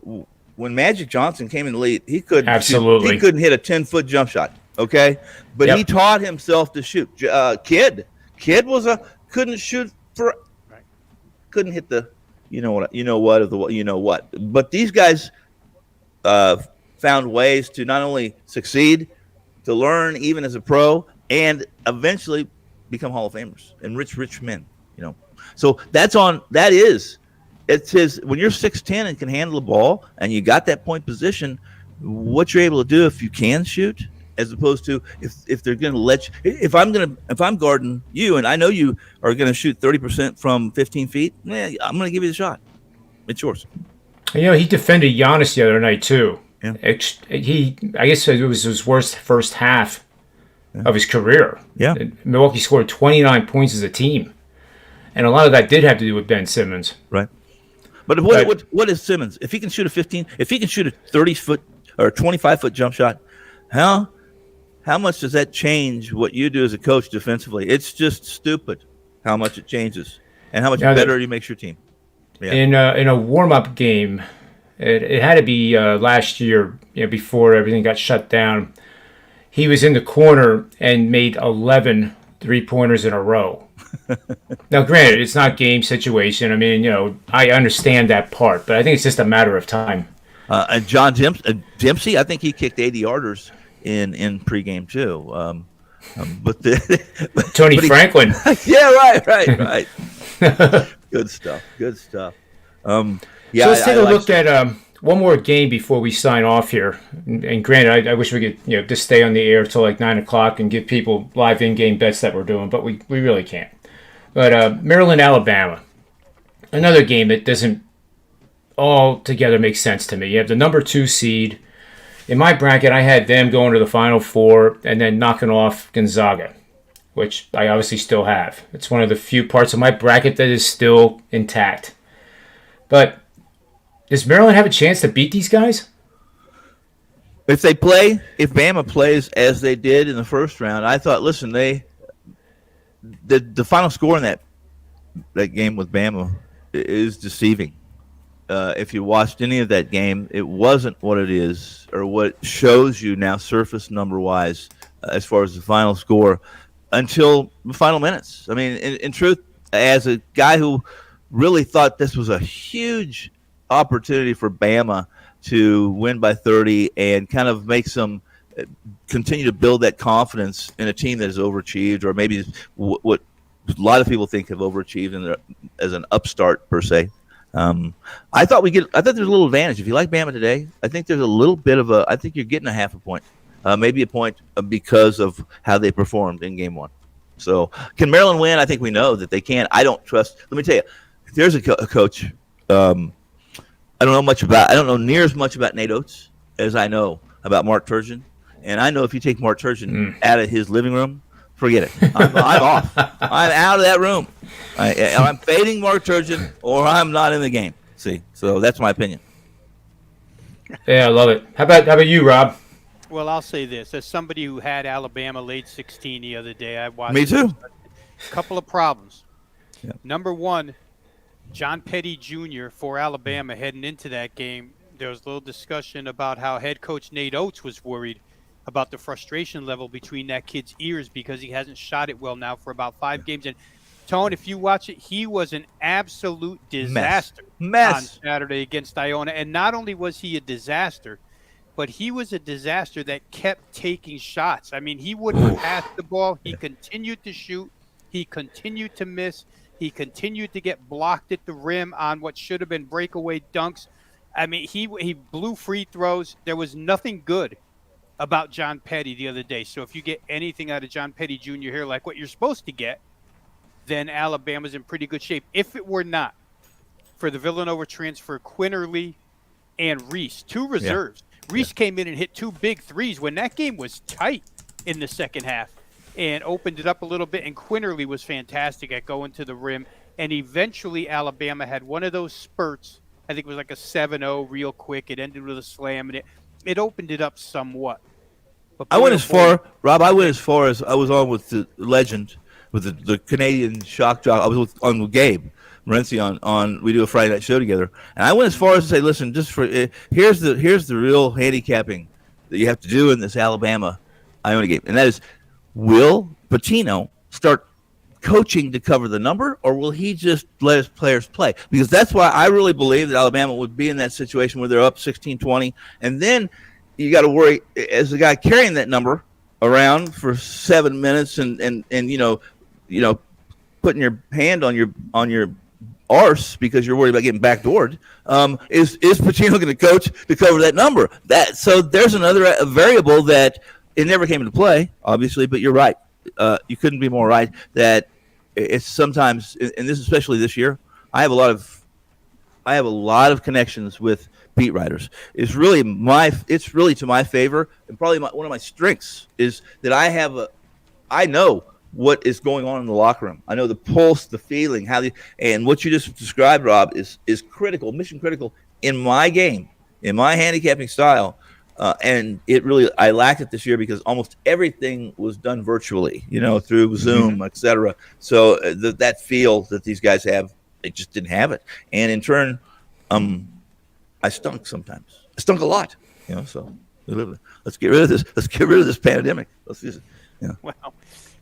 when Magic Johnson came in the league, he couldn't hit a 10-foot jump shot. Okay, but he taught himself to shoot. Kid couldn't shoot couldn't hit the. But these guys found ways to not only succeed, to learn even as a pro, and eventually become Hall of Famers and rich men. So it's his. When you're 6'10" and can handle the ball, and you got that point position, what you're able to do if you can shoot, as opposed to if they're going to let you. If I'm guarding you, and I know you are going to shoot 30% from 15 feet, I'm going to give you the shot. It's yours. He defended Giannis the other night too. Yeah. I guess it was his worst first half of his career. Yeah. Milwaukee scored 29 points as a team, and a lot of that did have to do with Ben Simmons. Right. But what is Simmons? If he can shoot a 30-foot or 25-foot jump shot, how much does that change what you do as a coach defensively? It's just stupid how much it changes and how much better you makes your team. Yeah. In a warm-up game, it had to be last year, before everything got shut down. He was in the corner and made 11 three-pointers in a row. Now, granted, it's not game situation. I mean, I understand that part, but I think it's just a matter of time. And John Dempsey, I think he kicked 80-yarders in pregame too. Tony Franklin. Yeah, right. Good stuff. So let's take a look at one more game before we sign off here. And granted, I wish we could just stay on the air till like 9 o'clock and give people live in-game bets that we're doing, but we really can't. But Maryland, Alabama, another game that doesn't altogether make sense to me. You have the number 2 seed. In my bracket, I had them going to the Final Four and then knocking off Gonzaga, which I obviously still have. It's one of the few parts of my bracket that is still intact. But does Maryland have a chance to beat these guys? If Bama plays as they did in the first round, I thought, listen, the final score in that game with Bama is deceiving. If you watched any of that game, it wasn't what it is or what shows you now surface number-wise as far as the final score until the final minutes. I mean, in truth, as a guy who really thought this was a huge opportunity for Bama to win by 30 and kind of make some continue to build that confidence in a team that has overachieved, or maybe what a lot of people think have overachieved as an upstart per se. I thought there's a little advantage. If you like Bama today, I think there's a little bit of I think you're getting a half a point, maybe a point because of how they performed in game 1. So can Maryland win? I think we know that they can. I don't trust. Let me tell you, there's a coach. I don't know near as much about Nate Oates as I know about Mark Turgeon. And I know if you take Mark Turgeon out of his living room, forget it. I'm off. I'm out of that room. I'm fading Mark Turgeon, or I'm not in the game. See, so that's my opinion. Yeah, I love it. How about you, Rob? Well, I'll say this. As somebody who had Alabama late 16 the other day, I watched Me too. A couple of problems. Yeah. Number one, John Petty Jr. for Alabama heading into that game, there was a little discussion about how head coach Nate Oates was worried about the frustration level between that kid's ears because he hasn't shot it well now for about 5 games. And Tone, if you watch it, he was an absolute disaster on Saturday against Iona. And not only was he a disaster, but he was a disaster that kept taking shots. I mean, he wouldn't pass the ball. He continued to shoot. He continued to miss. He continued to get blocked at the rim on what should have been breakaway dunks. I mean, he blew free throws. There was nothing good about John Petty the other day. So if you get anything out of John Petty Jr. here, like what you're supposed to get, then Alabama's in pretty good shape. If it were not for the Villanova transfer, Quinterly and Reese, 2 reserves. Yeah. Reese came in and hit 2 big threes when that game was tight in the second half and opened it up a little bit. And Quinterly was fantastic at going to the rim. And eventually Alabama had one of those spurts. I think it was like a 7-0 real quick. It ended with a slam, and it opened it up somewhat. But I went as far as I was on with the legend, with the Canadian shock jock. I was on with Gabe Morency on we do a Friday night show together, and I went as far as to say, listen, just for here's the real handicapping that you have to do in this Alabama Iona game, and that is, will Pitino start coaching to cover the number, or will he just let his players play? Because that's why I really believe that Alabama would be in that situation where they're up 16-20, and then you got to worry as the guy carrying that number around for 7 minutes and putting your hand on your arse because you're worried about getting backdoored. Is Pacino going to coach to cover that number? So there's another variable that it never came into play, obviously, but you're right. You couldn't be more right that it's sometimes, and this especially this year, I have a lot of connections with beat writers. It's really to my favor, and probably one of my strengths is that I know what is going on in the locker room. I know the pulse, the feeling, and what you just described, Rob, is critical, mission critical in my game, in my handicapping style. And I lacked it this year because almost everything was done virtually, through Zoom, etc. So that feel that these guys have, they just didn't have it. And in turn, I stunk sometimes. I stunk a lot, so let's get rid of this. Let's get rid of this pandemic. Let's use it. Well,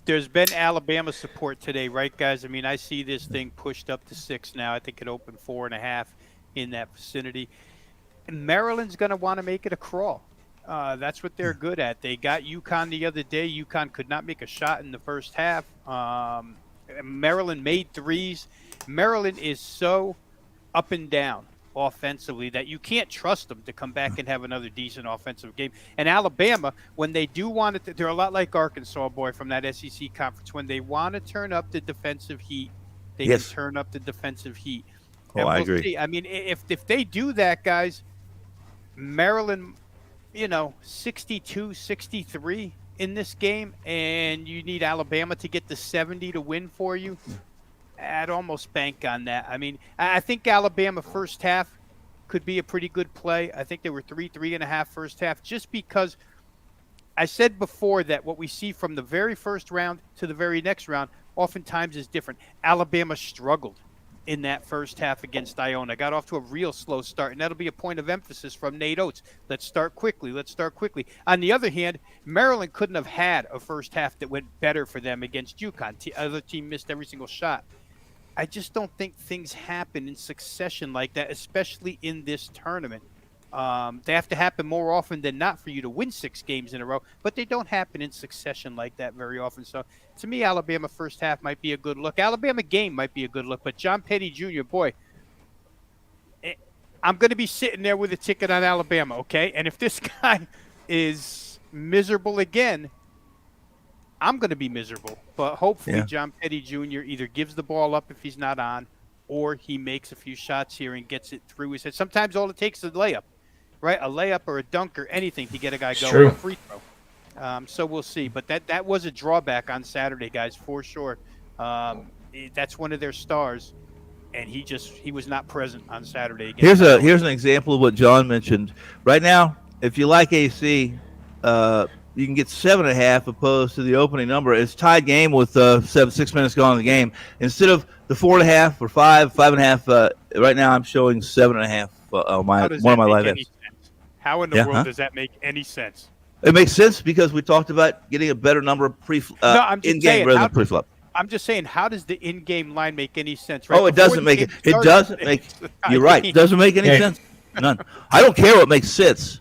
there's been Alabama support today, right, guys? I mean, I see this thing pushed up to 6 now. I think it opened 4.5 in that vicinity. And Maryland's going to want to make it a crawl. That's what they're good at. They got UConn the other day. UConn could not make a shot in the first half. Maryland made threes. Maryland is so up and down offensively that you can't trust them to come back and have another decent offensive game. And Alabama, when they do want it, they're a lot like Arkansas, boy, from that SEC conference. When they want to turn up the defensive heat, they can turn up the defensive heat. Oh, I agree. See. I mean, if they do that, guys, Maryland, 62-63 in this game, and you need Alabama to get to 70 to win for you. I'd almost bank on that. I mean, I think Alabama first half could be a pretty good play. I think they were 3.5 first half, just because I said before that what we see from the very first round to the very next round oftentimes is different. Alabama struggled in that first half against Iona. Got off to a real slow start, and that'll be a point of emphasis from Nate Oates. Let's start quickly. On the other hand, Maryland couldn't have had a first half that went better for them against UConn. The other team missed every single shot. I just don't think things happen in succession like that, especially in this tournament. They have to happen more often than not for you to win 6 games in a row, but they don't happen in succession like that very often. So, to me, Alabama first half might be a good look. Alabama game might be a good look, but John Petty Jr., boy, I'm going to be sitting there with a ticket on Alabama, okay? And if this guy is miserable again, I'm going to be miserable. But hopefully John Petty Jr. either gives the ball up if he's not on, or he makes a few shots here and gets it through his head. Sometimes all it takes is a layup, right? A layup or a dunk or anything to get a guy going. A free throw. So we'll see. But that was a drawback on Saturday, guys, for sure. That's one of their stars, and he was not present on Saturday. Here's an example of what John mentioned. Right now, if you like AC, you can get 7.5 opposed to the opening number. It's tied game with 6 minutes gone in the game. Instead of the 4.5 or 5.5, right now I'm showing 7.5 on one of my live apps. How in the world does that make any sense? It makes sense because we talked about getting a better number of in-game rather than pre-flop. I'm just saying, how does the in-game line make any sense? Right? Oh, it doesn't make it. It doesn't make. You're right. It doesn't make any sense. None. I don't care what makes sense.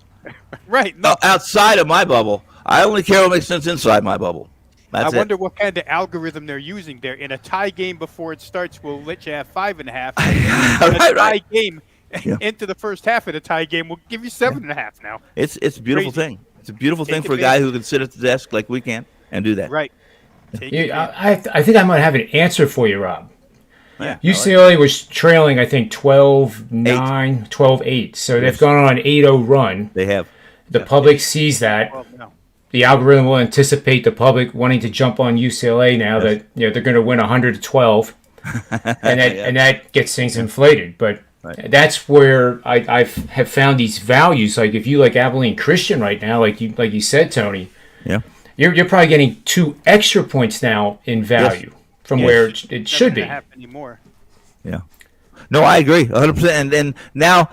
Right. No. Outside of my bubble. I only care what makes sense inside my bubble. I wonder what kind of algorithm they're using there. In a tie game before it starts, we'll let you have 5.5. Tie game into the first half of the tie game, we'll give you 7.5 now. It's a beautiful thing. It's a beautiful thing for a guy who can sit at the desk like we can and do that. Right. I think I might have an answer for you, Rob. Yeah, UCLA was trailing, I think, 12-9, 12-8. So they've gone on an 8-0 run. They have. The public sees that. The algorithm will anticipate the public wanting to jump on UCLA now that they're going to win 100-12, and that gets things inflated. But that's where I have found these values. Like if you like Abilene Christian right now, like you said, Tony, you're probably getting 2 extra points now in value from where it should be. Anymore. Yeah. No, I agree 100%. And now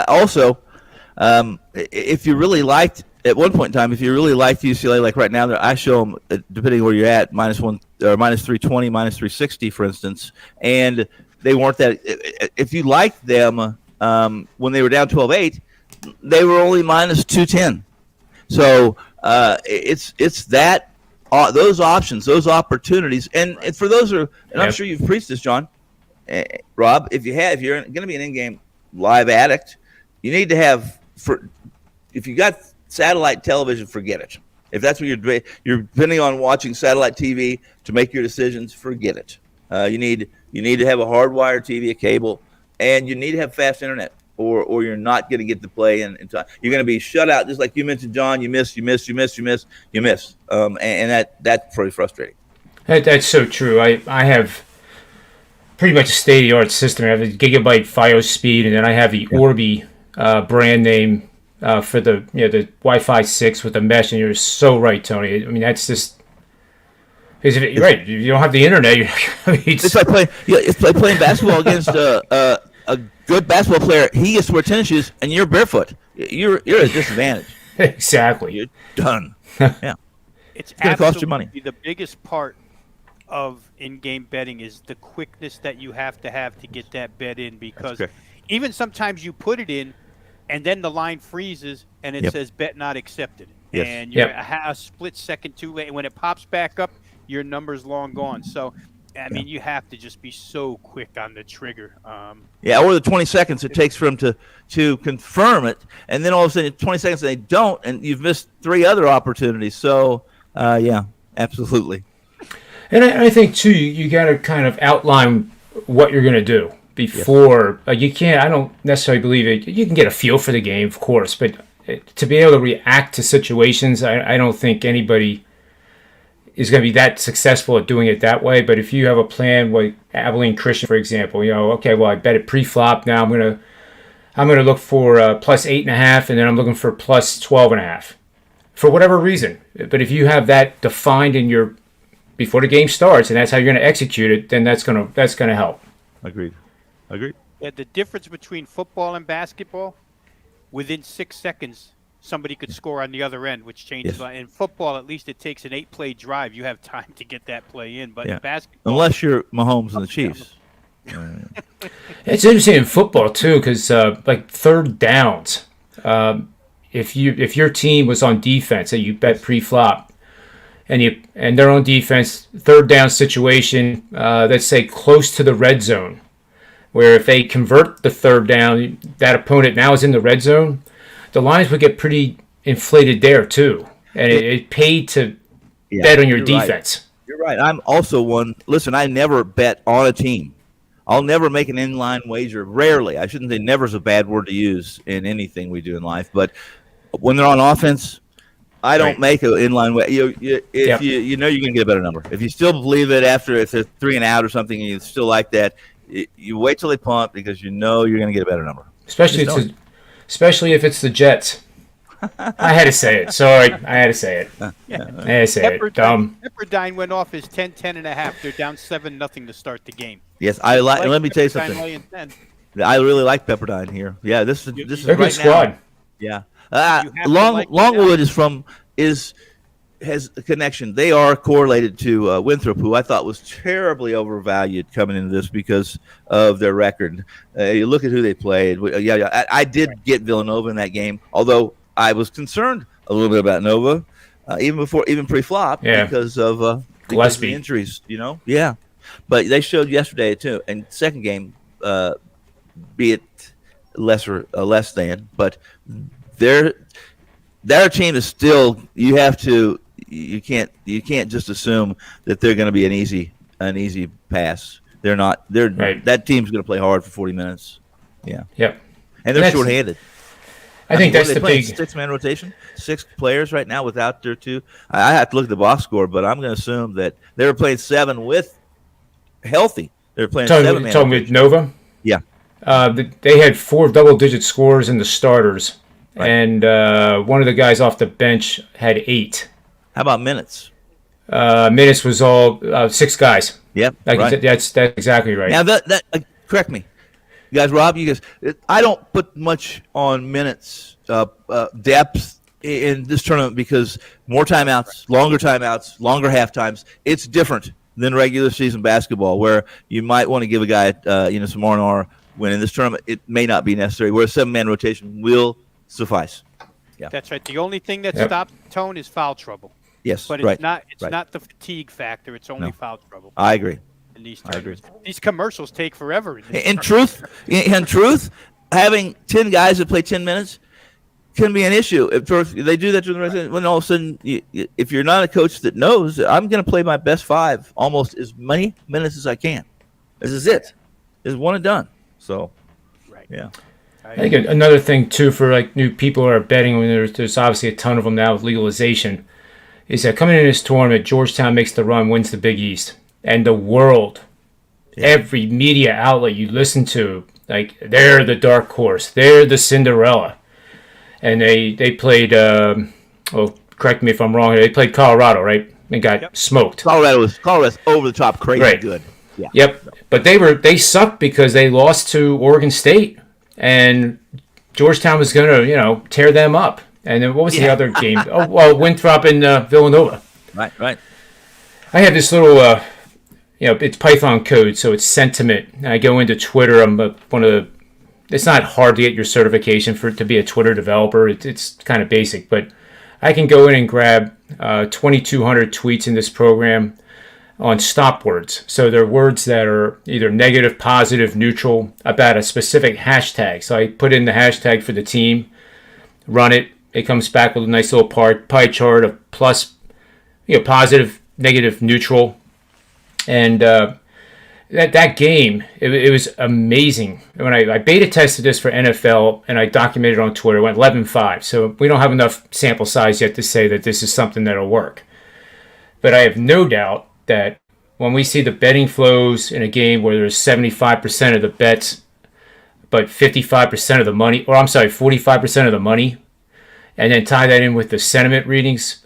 also, if you really liked. At one point in time, if you really liked UCLA, like right now, I show them, depending where you're at, -1 or -320, -360, for instance, and they weren't that. If you liked them when they were down 12-8, they were only -210. So it's that those options, those opportunities, and for those who, and I'm sure you've preached this, John, Rob. If you're going to be an in-game live addict, you need to have if you got satellite television, forget it. If that's what you're depending on watching satellite TV to make your decisions, forget it. You need to have a hardwired TV, a cable, and you need to have fast internet, or you're not going to get to play in time. You're going to be shut out, just like you mentioned, John. You miss, and that's pretty frustrating. That's so true. I have pretty much a state-of-the-art system. I have a gigabyte FiOS speed, and then I have the Orbi brand name for the Wi-Fi 6 with the mesh. And you're so right, Tony. I mean, that's just. Because you're right, if you don't have the internet. It's like playing basketball against a good basketball player. He gets to wear tennis shoes, and you're barefoot. You're at a disadvantage. Exactly. You're done. Yeah, it's going to cost you money. The biggest part of in-game betting is the quickness that you have to get that bet in, because even sometimes you put it in, and then the line freezes, and it says bet not accepted, and you're a split second too late. And when it pops back up, your number's long gone. So, I mean, you have to just be so quick on the trigger. Or the 20 seconds it takes for them to confirm it, and then all of a sudden 20 seconds they don't, and you've missed 3 other opportunities. So, absolutely. And I think, too, you got to kind of outline what you're going to do before. You can't – I don't necessarily believe it. You can get a feel for the game, of course, but to be able to react to situations, I don't think anybody – is going to be that successful at doing it that way. But if you have a plan, like Abilene Christian, for example, I bet it pre-flop. Now I'm going to look for plus 8.5, and then I'm looking for plus 12.5 for whatever reason. But if you have that defined in before the game starts, and that's how you're going to execute it, then that's going to help. Agreed. Yeah, the difference between football and basketball, within 6 seconds, somebody could score on the other end, which changes. In football, at least it takes an 8-play drive. You have time to get that play in. But in basketball, unless you're Mahomes and the Chiefs. It's interesting in football too, because like third downs, if your team was on defense and you bet pre-flop, and they're on defense, third down situation, let's say close to the red zone, where if they convert the third down, that opponent now is in the red zone. The lines would get pretty inflated there too, and it paid to bet on your defense. Right. You're right. I'm also one. Listen, I never bet on a team. I'll never make an inline wager. Rarely. I shouldn't say never is a bad word to use in anything we do in life. But when they're on offense, I don't make an inline wager. You know you're going to get a better number. If you still believe it if they're 3 and out or something, and you still like that, you wait till they punt because you know you're going to get a better number. Especially if it's the Jets. I had to say it. Sorry. I had to say it. Pepperdine went off as 10-10.5. They're down 7-0 to start the game. Yes, let me tell you something. I really like Pepperdine here. Yeah, this is they're right good squad. Now. Yeah. Longwood has a connection. They are correlated to Winthrop, who I thought was terribly overvalued coming into this because of their record. You look at who they played. I did get Villanova in that game, although I was concerned a little bit about Nova, even pre-flop because of the injuries. Yeah. But they showed yesterday too, and second game, be it less than, but their team is still. You can't just assume that they're going to be an easy pass. They're not. That team's going to play hard for 40 minutes. Yeah. Yep. And they're shorthanded. I think that's the big 6-man rotation. 6 players right now without their 2. I have to look at the box score, but I'm going to assume that they were playing 7 with healthy. They were playing 7-man. Talking with Nova. Yeah. They had 4 double-digit scores in the starters, and one of the guys off the bench had 8. How about minutes? Minutes was all 6 guys. Yep, that's exactly right. Now that correct me, guys. Rob, you guys. I don't put much on minutes depth in this tournament because more timeouts, longer half times. It's different than regular season basketball, where you might want to give a guy some R&R. When in this tournament, it may not be necessary. Where a 7-man rotation will suffice. That's right. The only thing that Yep. stops Tone is foul trouble. Yes, But it's right. not. It's right. not the fatigue factor. It's only No. foul trouble I agree. in these I agree. tournaments. These commercials take forever. In truth, having 10 guys that play 10 minutes can be an issue. If they do that to the rest, when all of a sudden, if you're not a coach that knows, I'm going to play my best 5 almost as many minutes as I can. This is it. It's one and done. So, Right. yeah. I think another thing too for like new people who are betting, when there's obviously a ton of them now with legalization, is that coming in this tournament, Georgetown makes the run, wins the Big East, and the world, every media outlet you listen to, like they're the dark horse, they're the Cinderella, and they played. Correct me if I'm wrong. They played Colorado, right? And got smoked. Colorado's over the top, crazy Right. good. Yeah. Yep, but they sucked because they lost to Oregon State, and Georgetown was going to tear them up. And then what was the other game? Oh, well, Winthrop and Villanova. Right. I have this little, it's Python code, so it's sentiment. And I go into Twitter. I'm one of the. It's not hard to get your certification to be a Twitter developer. It's kind of basic, but I can go in and grab 2,200 tweets in this program on stop words. So they're words that are either negative, positive, neutral about a specific hashtag. So I put in the hashtag for the team, run it. It comes back with a nice little pie chart of plus, positive, negative, neutral. And that game, it was amazing. When I beta tested this for NFL and I documented it on Twitter, it went 11-5. So we don't have enough sample size yet to say that this is something that'll work. But I have no doubt that when we see the betting flows in a game where there's 75% of the bets, but 55% of the money, 45% of the money, and then tie that in with the sentiment readings,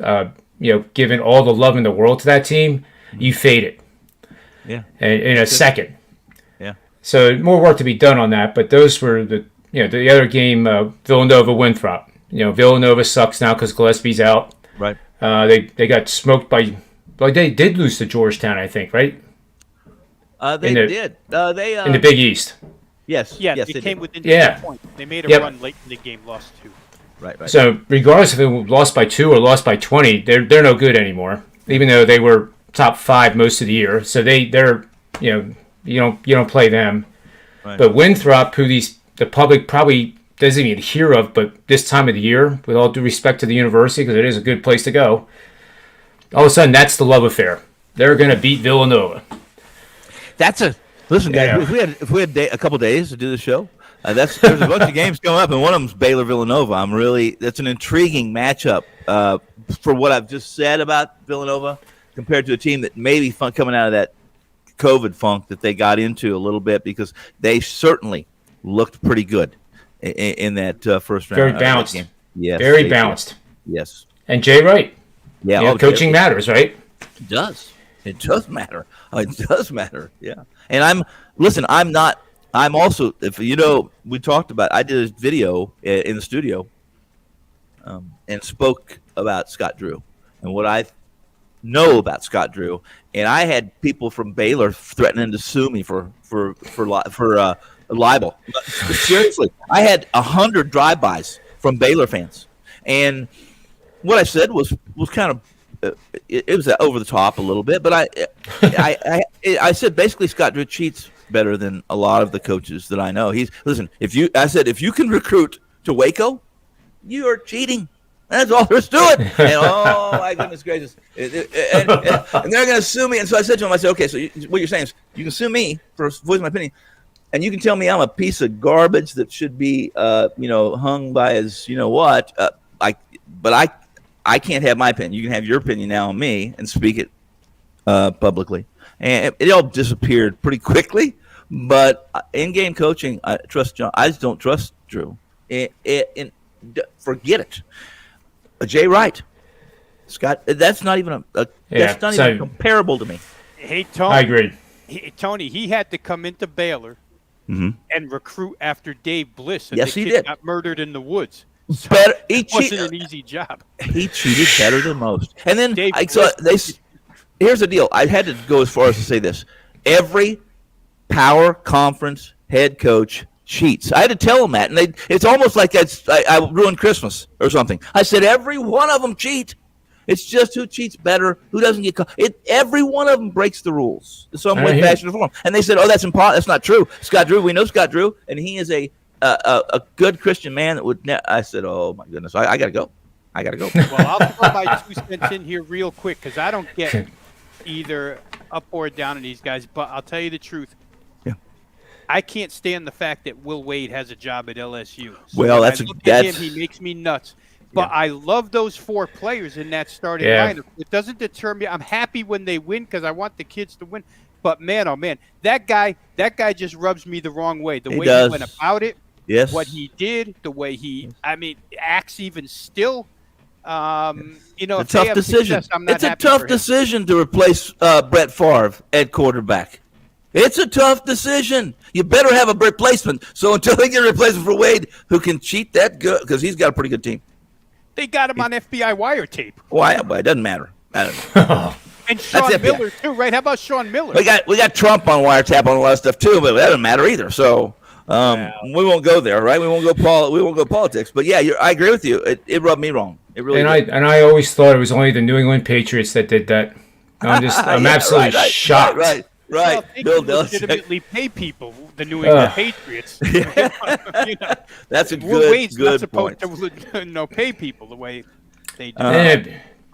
giving all the love in the world to that team, you fade it. Yeah. In a second. Yeah. So more work to be done on that, but those were the other game, Villanova-Winthrop. Villanova sucks now because Gillespie's out. Right. They got smoked by. Like they did lose to Georgetown, I think, right? They did. In the Big East. Yes. Yeah, Yes, they they came did. within 2 Yeah. points. They made a Yep. run late in the game, lost 2. Right. So regardless if it was lost by 2 or lost by 20, they're no good anymore. Even though they were top 5 most of the year, so they're you don't play them. Right. But Winthrop, who the public probably doesn't even hear of, but this time of the year, with all due respect to the university, because it is a good place to go, all of a sudden that's the love affair. They're going to beat Villanova. Listen, guys. Yeah. If we had a couple days to do the show, there's a bunch of games coming up, and one of them's Baylor Villanova. That's an intriguing matchup for what I've just said about Villanova compared to a team that may be coming out of that COVID funk that they got into a little bit, because they certainly looked pretty good in that first round. Very balanced. Game. Yes, Very balanced. Yes. And Jay Wright. Yeah. Coaching matters, right? It does. It does matter. It does matter. Yeah. And I'm also, if we talked about, I did a video in the studio and spoke about Scott Drew and what I know about Scott Drew. And I had people from Baylor threatening to sue me for libel. Seriously, I had 100 drive-bys from Baylor fans. And what I said was kind of, it was over the top a little bit, but I said basically Scott Drew cheats better than a lot of the coaches that I know. If you can recruit to Waco, you are cheating. That's all there is to it. And oh my goodness gracious, and they're going to sue me. And so I said to him, I said, okay, so what you're saying is you can sue me for voicing my opinion, and you can tell me I'm a piece of garbage that should be hung by his what. But I can't have my opinion. You can have your opinion now on me and speak it publicly. And it all disappeared pretty quickly. But in-game coaching, I trust John. I just don't trust Drew. Forget it. Jay Wright, Scott. That's not even even comparable to me. Hey, Tony. I agree. Tony, he had to come into Baylor and recruit after Dave Bliss. And Yes, the he kid did. Got murdered in the woods. So It wasn't an easy job. He cheated better than most. And then Bliss. here's the deal. I had to go as far as to say this: every power conference head coach cheats. I had to tell them that, and it's almost like I ruined Christmas or something. I said every one of them cheat. It's just who cheats better, who doesn't get caught. Every one of them breaks the rules in some way, fashion, or form. And they said, "Oh, that's impossible. That's not true." Scott Drew, we know Scott Drew, and he is a good Christian man that would. I said, "Oh my goodness, I got to go. I got to go." Well, I'll throw my 2 cents in here real quick because I don't get either up or down on these guys. But I'll tell you the truth. Yeah. I can't stand the fact that Will Wade has a job at LSU. So well, that's him. He makes me nuts. But I love those 4 players in that starting lineup. It doesn't deter me. I'm happy when they win because I want the kids to win. But man, oh man, that guy just rubs me the wrong way. The way he went about it, what he did, the way he, acts even still. It's a tough decision. It's a tough decision to replace Brett Favre at quarterback. It's a tough decision. You better have a replacement. So until they get a replacement for Wade, who can cheat that good, because he's got a pretty good team. They got him on FBI wiretape. Why? Well, it doesn't matter. I don't know. And Sean Miller too, right? How about Sean Miller? We got Trump on wiretap on a lot of stuff too, but that doesn't matter either. So we won't go there, right? We won't go politics. But yeah, I agree with you. It rubbed me wrong. It really. And I always thought it was only the New England Patriots that did that. I'm absolutely shocked. Right. Well, they can legitimately pay people, the New England Patriots. That's a good not point. supposed to pay people the way they do.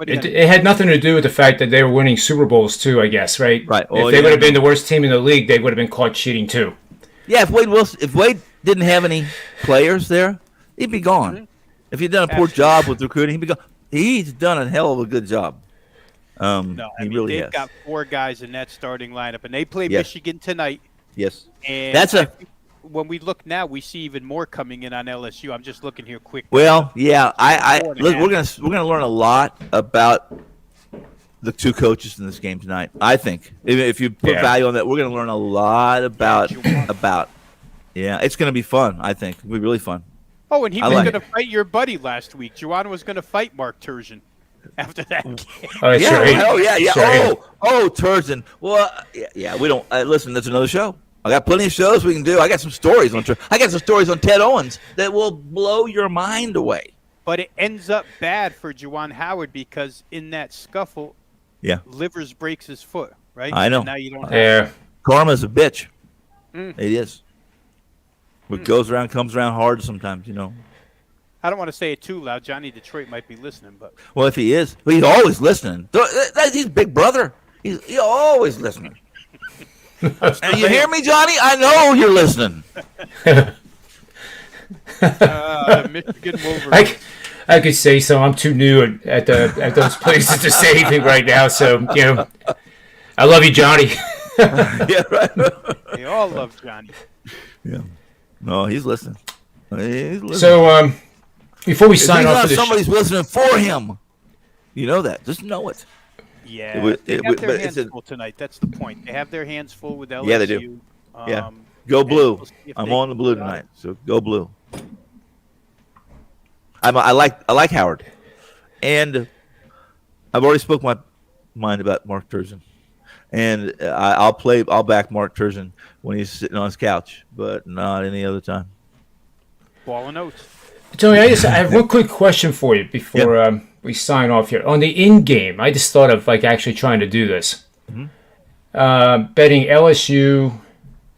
It had nothing to do with the fact that they were winning Super Bowls too, I guess, right? Right. Well, if they would have been the worst team in the league, they would have been caught cheating too. Yeah, if Wade didn't have any players there, he'd be gone. Mm-hmm. If he'd done a poor job with recruiting, he'd be gone. He's done a hell of a good job. They've got 4 guys in that starting lineup, and they play Michigan tonight. Yes, and when we look now, we see even more coming in on LSU. I'm just looking here quick. Well, yeah, we're gonna learn a lot about the 2 coaches in this game tonight. I think if you put value on that, we're gonna learn a lot about. Yeah, it's gonna be fun. I think it'll be really fun. Oh, and he was going to fight your buddy last week. Juwan was going to fight Mark Turgeon after that game. Turgeon. Well, we don't listen. That's another show. I got plenty of shows we can do. I got some stories on Ted Owens that will blow your mind away. But it ends up bad for Juwan Howard because in that scuffle, Livers breaks his foot. Right? I know. And now you don't. Have Karma's a bitch. It is. What goes around comes around hard sometimes, you know. I don't want to say it too loud. Johnny Detroit might be listening, but if he is, he's always listening. He's big brother. He's always listening. And you hear me, Johnny? I know you're listening. Michigan Wolverines. I could say so. I'm too new at those places to say anything right now. So I love you, Johnny. Yeah, right. They all love Johnny. Yeah. No, he's listening. So, before we sign off for the somebody's listening for him. You know that. Just know it. Yeah, they have their hands full tonight. That's the point. They have their hands full with LSU. Yeah, they do. Go blue. I'm on the blue tonight, so go blue. I like Howard, and I've already spoke my mind about Mark Turgeon. And I'll back Mark Turgeon when he's sitting on his couch, but not any other time. Ball and oats. Tony, I have one quick question for you before we sign off here. On the in-game, I just thought of actually trying to do this. Mm-hmm. Betting LSU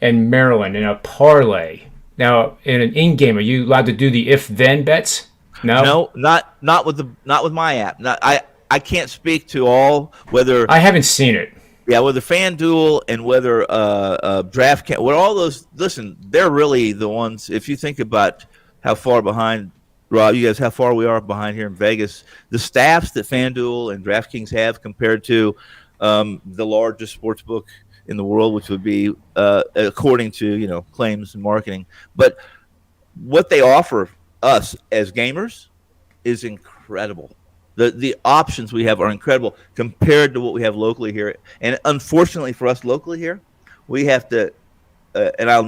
and Maryland in a parlay. Now, in an in-game, are you allowed to do the if-then bets? No, not with my app. I can't speak to all whether I haven't seen it. Yeah, whether FanDuel and whether DraftKings, all those. Listen, they're really the ones. If you think about how far behind, Rob, you guys, how far we are behind here in Vegas, the staffs that FanDuel and DraftKings have compared to the largest sports book in the world, which would be according to claims and marketing, but what they offer us as gamers is incredible. The options we have are incredible compared to what we have locally here. And unfortunately for us locally here, we have to, and I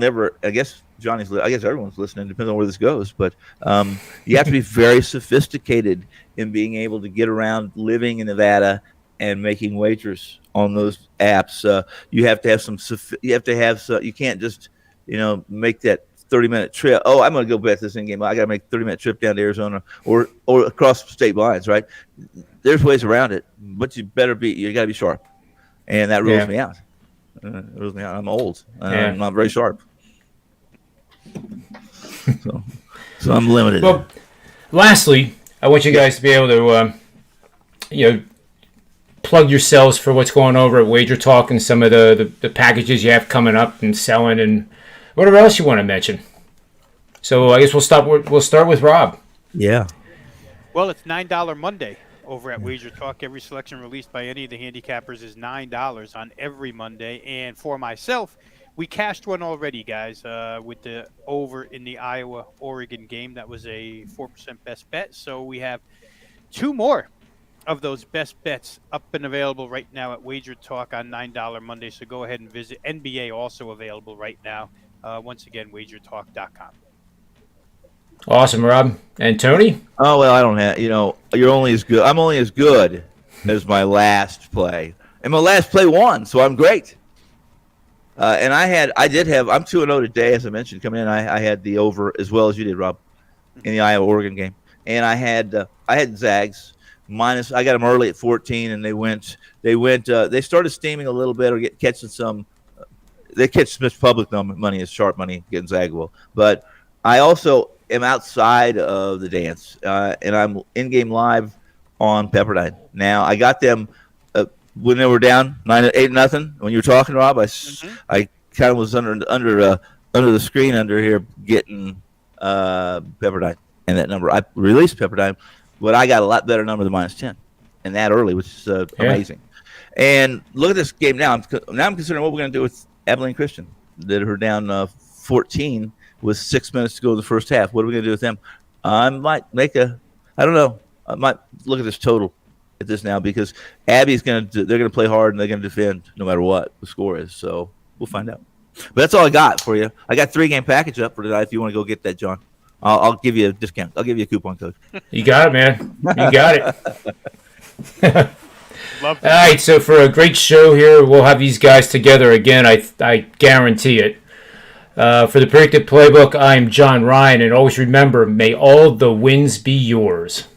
guess everyone's listening, depends on where this goes, but you have to be very sophisticated in being able to get around living in Nevada and making wagers on those apps. You have to have you can't just, make that 30-minute trip. Oh, I'm going to go bet this in game. I got to make a 30-minute trip down to Arizona or across state lines, right? There's ways around it, but you got to be sharp. And that rules me out. I'm old. I'm not very sharp. So I'm limited. Well, lastly, I want you guys to be able to, plug yourselves for what's going over at Wager Talk and some of the packages you have coming up and selling and whatever else you want to mention. So I guess we'll start with Rob. Yeah. Well, it's $9 Monday over at Wager Talk. Every selection released by any of the handicappers is $9 on every Monday. And for myself, we cashed one already, guys, with the over in the Iowa-Oregon game. That was a 4% best bet. So we have two more of those best bets up and available right now at Wager Talk on $9 Monday. So go ahead and visit. NBA also available right now. Once again, wagertalk.com. Awesome, Rob. And Tony? Oh, well, I don't have, you're only as good. I'm only as good as my last play. And my last play won, so I'm great. And I'm 2-0 today, as I mentioned, coming in. I had the over as well as you did, Rob, in the Iowa-Oregon game. And I had Zags minus. I got them early at 14, and they started steaming a little bit or catching some. They catch Smith's public money as sharp money getting Zagwell. But I also am outside of the dance, and I'm in-game live on Pepperdine. Now, I got them when they were down 8-0. When you were talking, Rob, I kind of was under the screen under here getting Pepperdine and that number. I released Pepperdine, but I got a lot better number than -10, and that early, which is amazing. And look at this game now. I'm considering what we're going to do with Abilene Christian. That are down 14 with 6 minutes to go in the first half. What are we going to do with them? I might I don't know. I might look at this total at this now because Abby's they're going to play hard and they're going to defend no matter what the score is. So we'll find out. But that's all I got for you. I got 3-game package up for tonight if you want to go get that, John. I'll give you a discount. I'll give you a coupon code. You got it, man. You got it. Love All right, so for a great show here, we'll have these guys together again. I guarantee it. For the Predictive Playbook, I'm John Ryan, and always remember, may all the wins be yours.